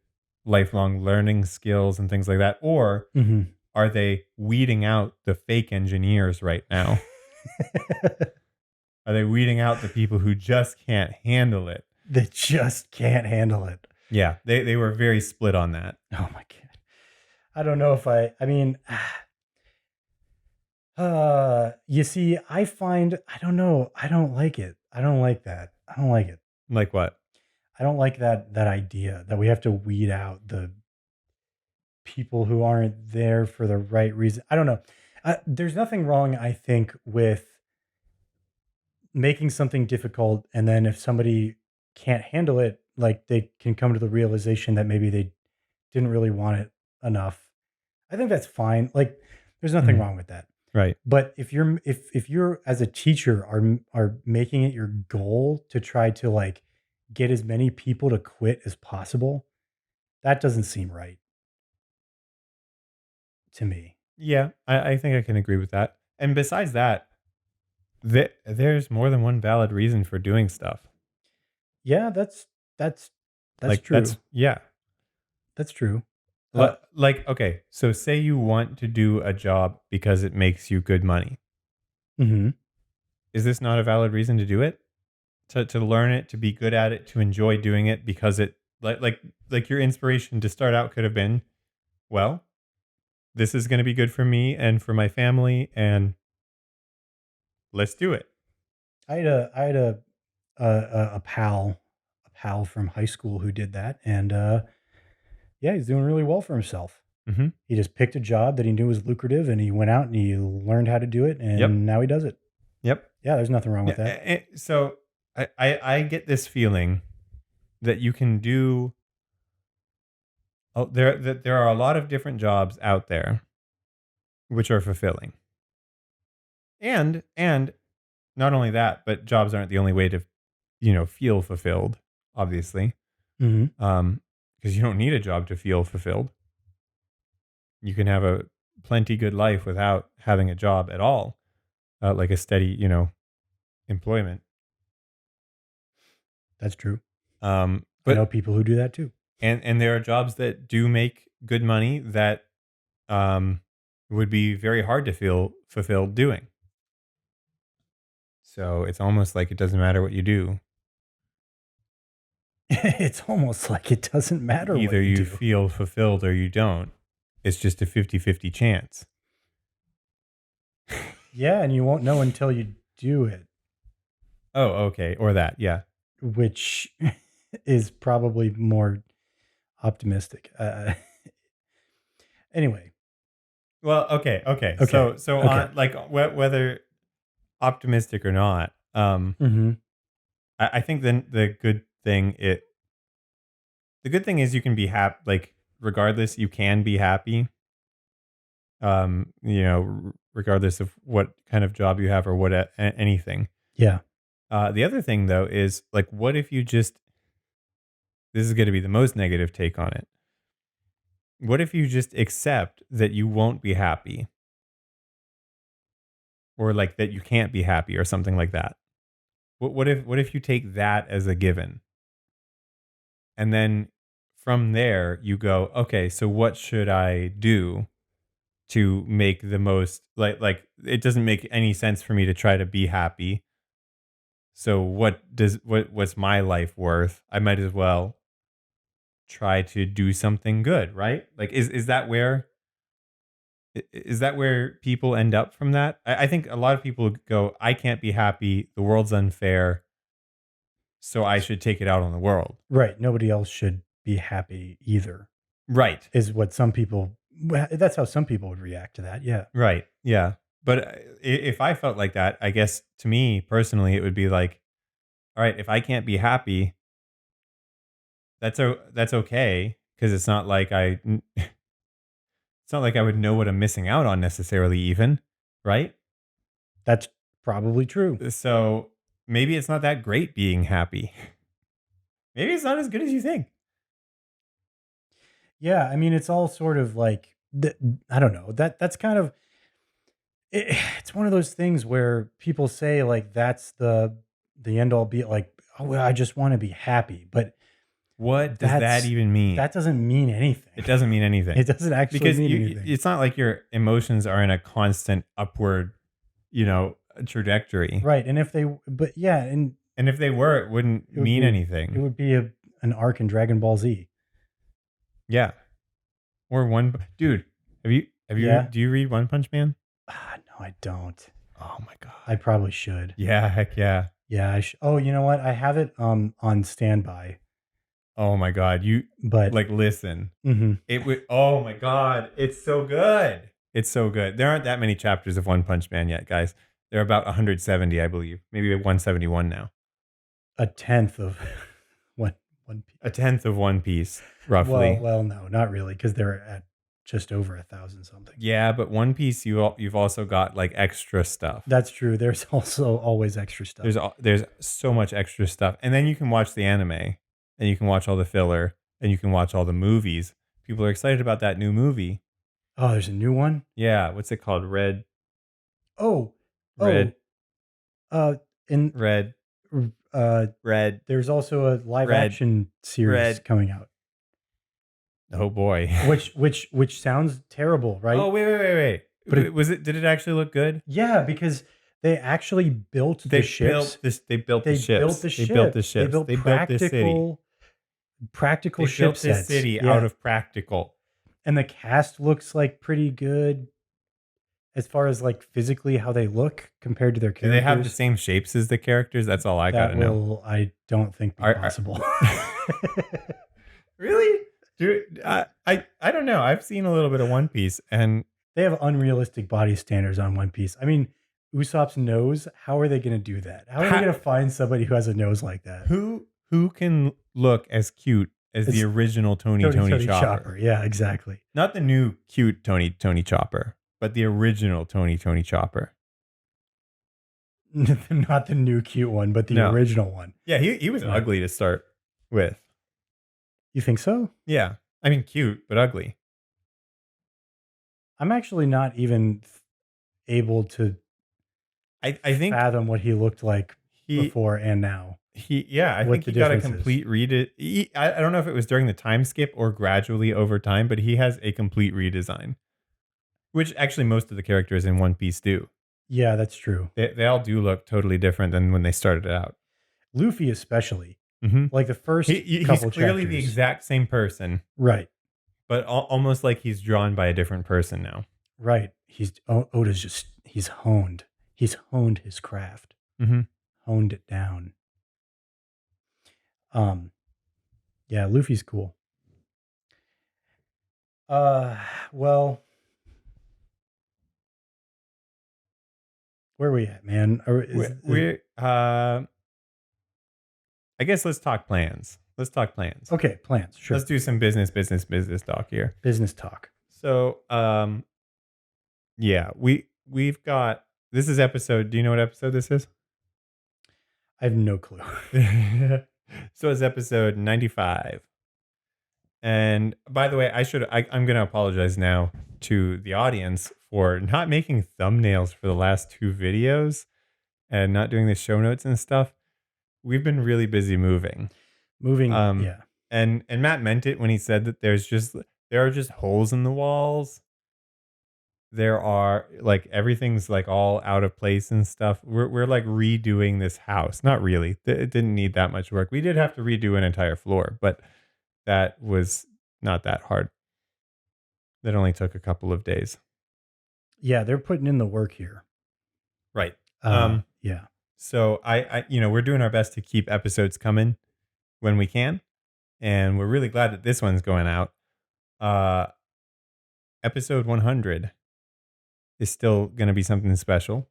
lifelong learning skills and things like that, or Mhm. are they weeding out the fake engineers right now? Are they weeding out the people who just can't handle it? They just can't handle it. Yeah, they were very split on that. Oh my god. I don't know if I mean, you see, I don't know. I don't like it. I don't like that. I don't like it. Like what? I don't like that idea that we have to weed out the people who aren't there for the right reason. I don't know. There's nothing wrong, I think, with making something difficult, and then if somebody can't handle it, like, they can come to the realization that maybe they didn't really want it enough. I think that's fine. Like, there's nothing Mhm. wrong with that. Right. But if you're as a teacher are making it your goal to try to like get as many people to quit as possible, that doesn't seem right to me. Yeah, I think I can agree with that. And besides that, there's more than one valid reason for doing stuff. Yeah, that's that's Like true. yeah. That's true. Uh, Like okay, so say you want to do a job because it makes you good money. mhm. Is this not a valid reason to do it? To learn it, to be good at it, to enjoy doing it because it like your inspiration to start out could have been, well, this is going to be good for me and for my family and let's do it. I had a pal from high school who did that, and yeah, he's doing really well for himself. Mhm. He just picked a job that he knew was lucrative, and he went out and he learned how to do it, Yep. and now he does it. Yep. Yeah, there's nothing wrong with Yeah, that. so I get this feeling that you can do that there are a lot of different jobs out there which are fulfilling. And not only that, but jobs aren't the only way to, feel fulfilled, obviously. Mhm. Because you don't need a job to feel fulfilled. You can have a plenty good life without having a job at all, like a steady, employment. That's true. I know But people who do that too. and there are jobs that do make good money that um, would be very hard to feel fulfilled doing. So it's almost like it doesn't matter what you do. It's almost like it doesn't matter what Either you you do. feel fulfilled or you don't. It's just a 50-50 chance. Yeah, and you won't know until you do it, Oh, okay. Or that. Yeah. which is probably more optimistic. Anyway, Well, okay. Okay. okay, So okay. on like whether optimistic or not, Mhm. I think then the good thing is you can be happy. Like regardless, you can be happy. Regardless of what kind of job you have or what anything. Yeah. The other thing though is like, what if you just this is going to be the most negative take on it. What if you just accept that you won't be happy or like that you can't be happy or something like that? What if you take that as a given and then from there you go, okay, so what should I do to make the most like it doesn't make any sense for me to try to be happy. So what's my life worth? I might as well try to do something good, right? Like is that where people end up from that? I think a lot of people go, I can't be happy. The world's unfair. So I should take it out on the world. Right, nobody else should be happy either, Right. is what some people that's how some people would react to that, yeah. Right. Yeah. But if I felt like that, I guess to me personally, it would be like, all right, if I can't be happy, that's okay because it's not like I would know what I'm missing out on necessarily even, right? That's probably true. So maybe it's not that great being happy. Maybe it's not as good as you think. Yeah, I mean, it's all sort of like I don't know, that's kind of it's one of those things where people say, like, that's the end all be like, "Oh, well, I just wanna be happy," but What does that even mean? that doesn't mean anything. It doesn't mean anything It doesn't actually because mean anything. it's not like your emotions are in a constant upward, trajectory. Right, and if they but yeah, and And if they were, it wouldn't it would mean be it anything. would be an arc in Dragon Ball Z. Yeah. Or dude, Yeah? do you read One Punch Man? No, I don't. Oh my I god. probably should. Yeah, heck yeah. Yeah, oh, you know what? I have it, on standby, Oh my god. You but like listen. mhm. It would oh my god, it's so good. It's so good. There aren't that many chapters of One Punch Man yet, guys. They're about 170, I believe. Maybe 171 now. A tenth of one piece. A tenth of One Piece, Well, roughly. no, not really, because they're at just over 1,000 something. Yeah, but One Piece, you've also got like extra stuff. That's true. There's also always extra stuff. There's so much extra stuff, and then you can watch the anime, and you can watch all the filler, and you can watch all the movies. People are excited about that new movie. Oh, there's a new one? Yeah, what's it called? Oh, Red, oh, uh, in red, uh, red, there's also a live red, action series red. coming out, Oh boy. which sounds terrible, right? Oh wait. But it, Was it? Did it actually look good? yeah, because they actually built the ships. They built the They built ships. the They built the ship. They ships. built They built this city. practical They ship built this sets. city out Yeah, of practical. and the cast looks like pretty good as far as like physically how they look compared to their Do they have the characters. same shapes as the characters? That's all I gotta That know. will, I don't think, be Are- possible. Really? Dude, I don't know. I've seen a little bit of One Piece, and They have unrealistic body standards on One Piece. I mean, Usopp's nose, how are they going to do that? How are they Ha- going to find somebody who has a nose like that? who can look as cute as It's the original Tony Chopper? Yeah, exactly. Not the new cute Tony Chopper, but the original Tony Chopper. Not the new cute one, but the No. original one. Yeah, he was Right. ugly to start with. You think so? Yeah, I mean cute but ugly. I'm actually not even able to I think fathom what he looked like he before and now. I what think the he got a difference is. complete I don't know if it was during the time skip or gradually over time, but he has a complete redesign, which actually most of the characters in One Piece do. Yeah, that's true. They all do look totally different than when they started out. Luffy especially. Mm-hmm. Like the first He's couple clearly the chapters. exact same person, Right. but almost like he's drawn by a different person now. Right. Oda's just, he's honed. He's honed his craft. Mm-hmm. Honed it down. Yeah, Luffy's cool. Well, where are we at, man? I guess let's talk plans. Okay, plans. Sure. Let's do some business talk here. Business talk. So, yeah, we've got, this is episode, do you know what episode this is? I have no clue. So it's episode 95. And by the way, I'm going to apologize now to the audience for not making thumbnails for the last two videos and not doing the show notes and stuff. We've been really busy moving. Yeah. And Matt meant it when he said that there are just holes in the walls. There are like, everything's like all out of place and stuff. We're like redoing this house. Not really. It didn't need that much work. We did have to redo an entire floor, but that was not that hard. That only took a couple of days. Yeah, they're putting in the work here. Right. Yeah. So I we're doing our best to keep episodes coming when we can. And we're really glad that this one's going out. Episode 100 is still going to be something special.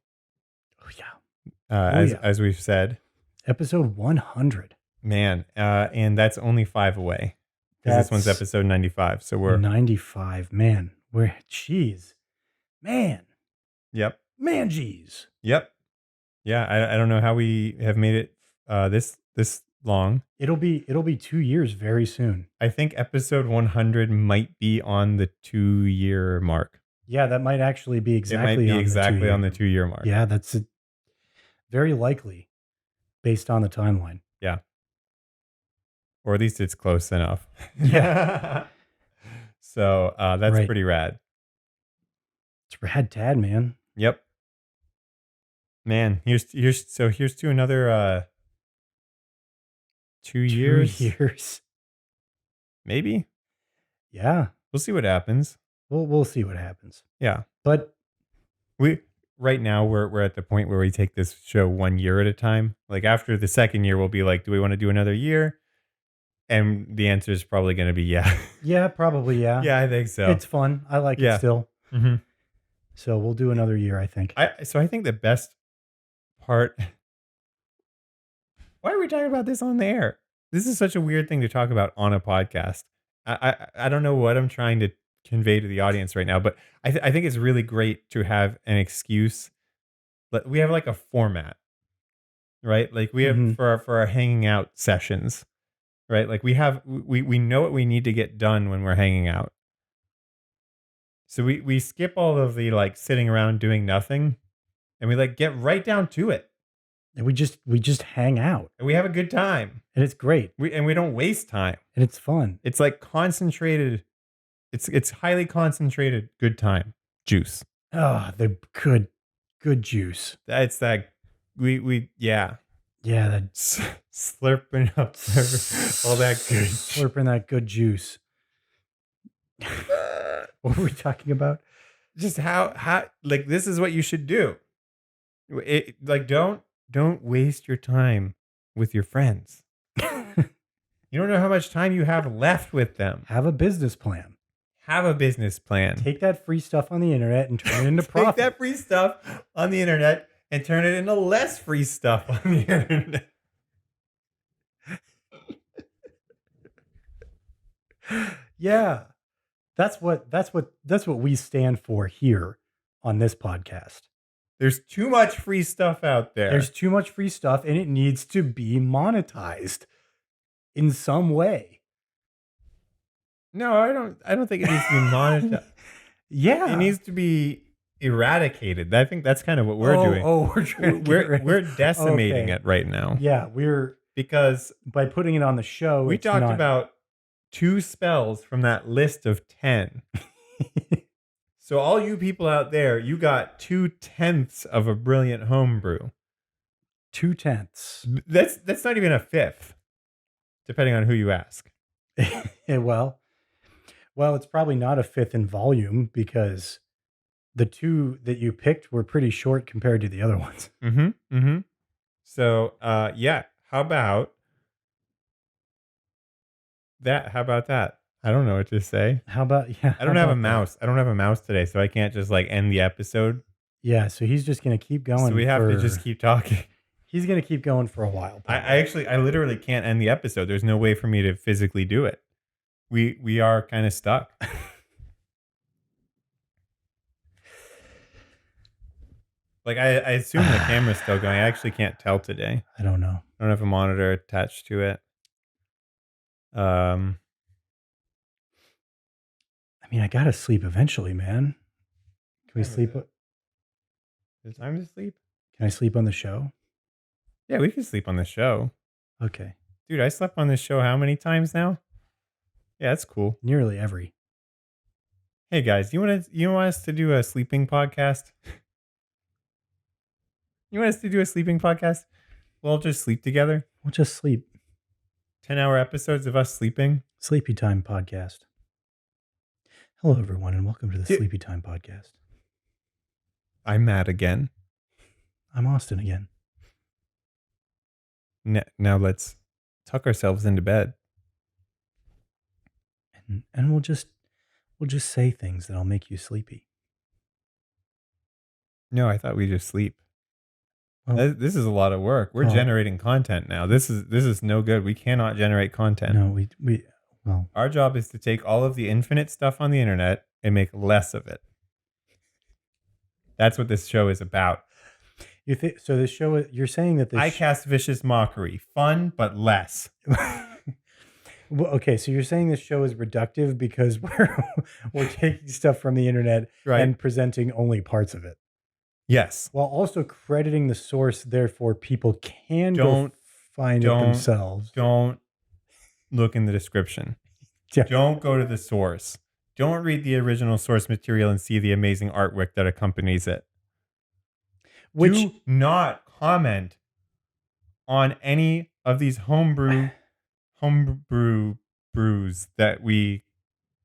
Oh yeah. As we've said. Episode 100. Man, and that's only 5 away. Because this one's episode 95. So we're 95. Man, geez. Man. Yep. Man, geez. Yep. Yeah, I don't know how we have made it this long. It'll be 2 years very soon. I think episode 100 might be on the 2-year mark. Yeah, that might actually be exactly. It might be exactly on the 2-year mark. Yeah, that's very likely based on the timeline. Yeah. Or at least it's close enough. Yeah. So that's Right. pretty rad. It's rad tad, man. Yep. Man, here's to another 2 years. 2 years. Maybe. Yeah. We'll see what happens. We'll see what happens. Yeah. But right now we're at the point where we take this show 1 year at a time. Like after the second year, we'll be like, do we want to do another year? And the answer is probably going to be yeah. Yeah, probably. Yeah. Yeah, I think so. It's fun. I like it still. Mm-hmm. So we'll do another year, I think. I think the best part. Why are we talking about this on the air? This is such a weird thing to talk about on a podcast. I don't know what I'm trying to convey to the audience right now, but I think it's really great to have an excuse. But we have like a format, right? Like we have Mhm. for our hanging out sessions, right? Like we know what we need to get done when we're hanging out. So we skip all of the like sitting around doing nothing, and we like get right down to it, And we just hang out, and we have a good time. and it's great, We don't waste time. and it's fun. It's like concentrated. It's highly concentrated good time juice. Ah, the good juice. That's that we yeah. Yeah, that Slurping up all that good. slurping that good juice. What were we talking about? Just how like this is what you should do. Like don't waste your time with your friends. You don't know how much time you have left with them. Have a business plan. Have a business plan. Take that free stuff on the internet and turn it into Take profit. that free stuff on the internet and turn it into less free stuff on the internet. Yeah. That's what we stand for here on this podcast. There's too much free stuff out there. There's too much free stuff and it needs to be monetized in some way. No, I don't think it needs to be monetized. Yeah. It needs to be eradicated. I think that's kind of what we're doing. Oh, we're trying to get rid of- We're decimating Okay. it right now. Yeah, we're Because by putting it on the show. we it's talked not- about 2 spells from that list of 10. So all you people out there, you got 2/10 of a brilliant homebrew. 2/10. That's not even a fifth, depending on who you ask. well, it's probably not a fifth in volume because the two that you picked were pretty short compared to the other ones. Mm-hmm. Mm-hmm. So yeah, how about that? How about that? I don't know what to say. How about yeah? I don't how have a about that? mouse. I don't have a mouse today, so I can't just like end the episode. Yeah, so he's just gonna keep going. So we have to just keep talking. He's gonna keep going for a while. I literally can't end the episode. There's no way for me to physically do it. We are kind of stuck. Like I assume the camera's still going. I actually can't tell today. I don't know. I don't have a monitor attached to it. I mean, I gotta sleep eventually, man. Can we Yeah, sleep? but- Is it time to sleep? Can I sleep on the show? Yeah, we can sleep on the show. Okay, Dude, I slept on this show how many times now? Yeah, that's cool. nearly every. Hey guys, you want us to do a sleeping podcast? You want us to do a sleeping podcast? We'll just sleep together. We'll just sleep. 10-hour episodes of us sleeping. Sleepy Time Podcast. Hello, everyone, and welcome to the Dude. Sleepy Time Podcast. I'm Matt again. I'm Austin again. Now let's tuck ourselves into bed. And we'll just say things that'll make you sleepy. No, I thought we just sleep. Well, This is a lot of work. We're Oh. generating content now. This is no good. We cannot generate content. no, we well, Our job is to take all of the infinite stuff on the internet and make less of it. That's what this show is about. you think so? This show, you're saying that this. I cast vicious mockery. Fun, but less. Well, okay, so you're saying this show is reductive because we're taking stuff from the internet Right. and presenting only parts of it, Yes. while also crediting the source. Therefore, people can Don't- go find it don't- themselves. Don't look in the description. Yeah. Don't go to the source. Don't read the original source material and see the amazing artwork that accompanies it. Which Do not comment on any of these homebrew brews that we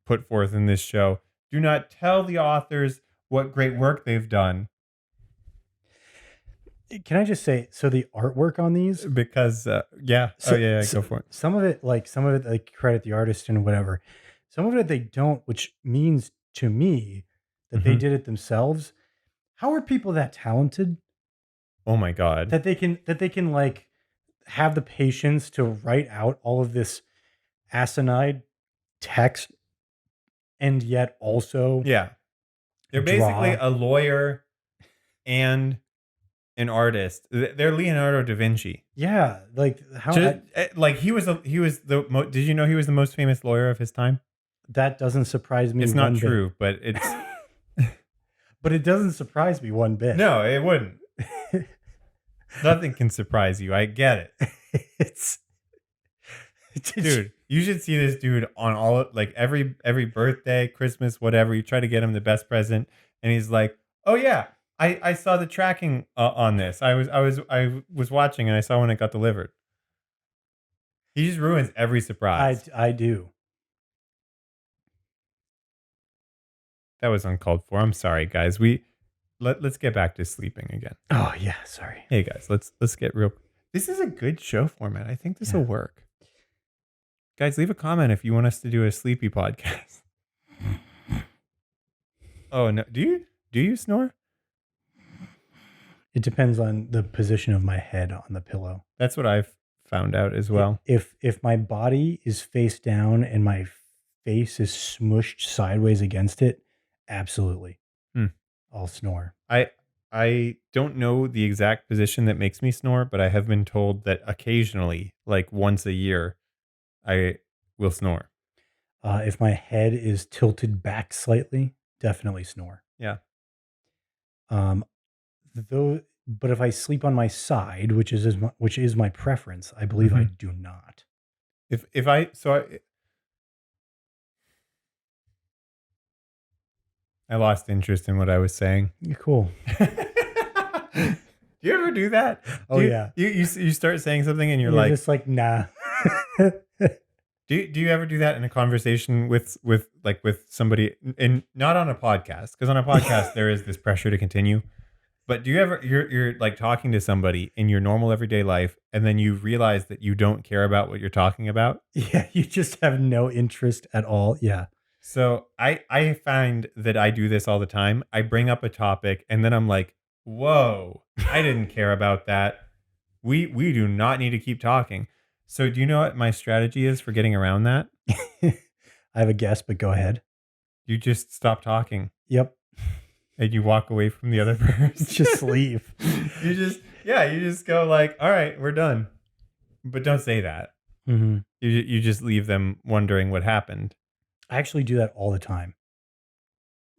put forth in this show. Do not tell the authors what great work they've done can I just say? So the artwork on these, because yeah. So- Oh yeah, so- go for it. some of it they credit the artist and whatever. Some of it they don't, which means to me that they Mhm. did it themselves. How are people that talented? Oh my God. that they can like have the patience to write out all of this asinine text and yet also Yeah. They're basically draw. a lawyer and an artist. They're Leonardo da Vinci. Yeah, like Just like did you know he was the most famous lawyer of his time? that doesn't surprise me It's not one bit. true, but it's But it doesn't surprise me one bit. no, it wouldn't. Nothing can surprise you. I get it. it's Dude, you should see this dude on like every birthday, Christmas, whatever. You try to get him the best present, and he's like, "Oh yeah, I saw the tracking on this. I was watching, and I saw when it got delivered." He just ruins every surprise. I do. That was uncalled for. I'm sorry, guys. Let's get back to sleeping again. Oh yeah, sorry. Hey guys, let's get real. This is a good show format. I think this will work. Guys, leave a comment if you want us to do a sleepy podcast. Oh no, do you snore? It depends on the position of my head on the pillow. That's what I've found out as well. If my body is face down and my face is smushed sideways against it, absolutely. Hmm. I'll snore. I don't know the exact position that makes me snore, but I have been told that occasionally, like once a year, I will snore. If my head is tilted back slightly, definitely snore. Yeah. Um, though, but if I sleep on my side, which is my preference, I believe I Mhm. do not. If I so I lost interest in what I was saying. Yeah, cool. Do you ever do that? Oh Do yeah. you start saying something and you're You're like, just like nah. do you ever do that in a conversation with somebody and not on a podcast? Because on a podcast there is this pressure to continue. But do you ever you're like talking to somebody in your normal everyday life and then you realize that you don't care about what you're talking about? Yeah, you just have no interest at all. Yeah. So I find that I do this all the time. I bring up a topic and then I'm like, whoa, I didn't care about that. We do not need to keep talking. So do you know what my strategy is for getting around that? I have a guess, but go ahead. You just stop talking Yep. and you walk away from the other person. Just leave. you just go like, all right, we're done. But don't say that. Hmm. You just leave them wondering what happened. I actually do that all the time.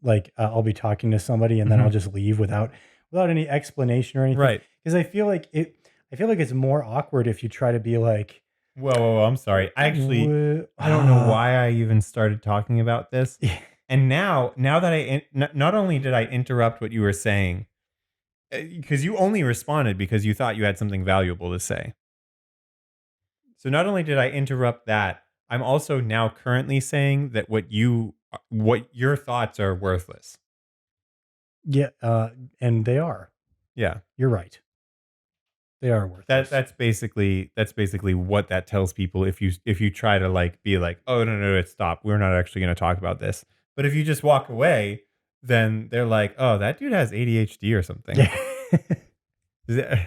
Like I'll be talking to somebody and then I'll Mhm. just leave without any explanation or anything. Right. Because I feel like it's more awkward if you try to be like, Whoa, I'm sorry. I don't know why I even started talking about this. Yeah. And now that not only did I interrupt what you were saying, because you only responded because you thought you had something valuable to say. So not only did I interrupt that, I'm also now currently saying that what your thoughts are worthless. Yeah, and they are. Yeah. You're right. They are worthless. That's basically what that tells people if you try to like be like, oh no, stop. We're not actually going to talk about this. But if you just walk away, then they're like, oh, that dude has ADHD or something. Yeah.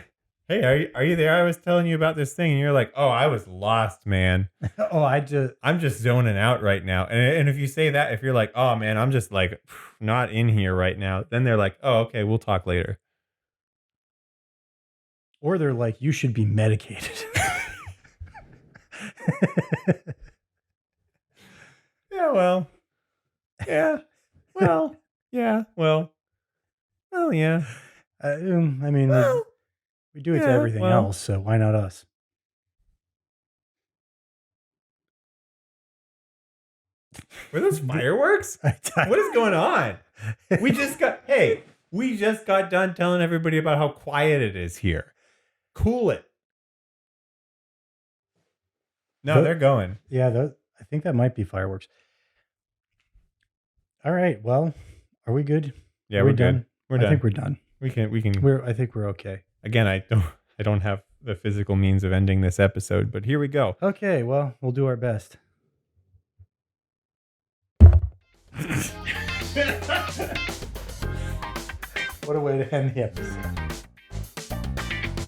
Hey, are you there? I was telling you about this thing, and you're like, oh, I was lost, man. Oh, I'm just zoning out right now. And if you say that, if you're like, oh man, I'm just like not in here right now, then they're like, oh, okay, we'll talk later. or they're like, you should be medicated. Yeah, well, yeah, well, yeah, well, yeah. I mean, Well, we do it to yeah, everything well. else, so why not us? Were those fireworks? What is going on? We just got done telling everybody about how quiet it is here. Cool it. No, they're going. Yeah, I think that might be fireworks. All right. Well, are we good? Yeah, Are we're we done? good. We're I done. think we're done. We can. I think we're okay. Again, I don't have the physical means of ending this episode, but here we go. Okay. Well, we'll do our best. What a way to end the episode.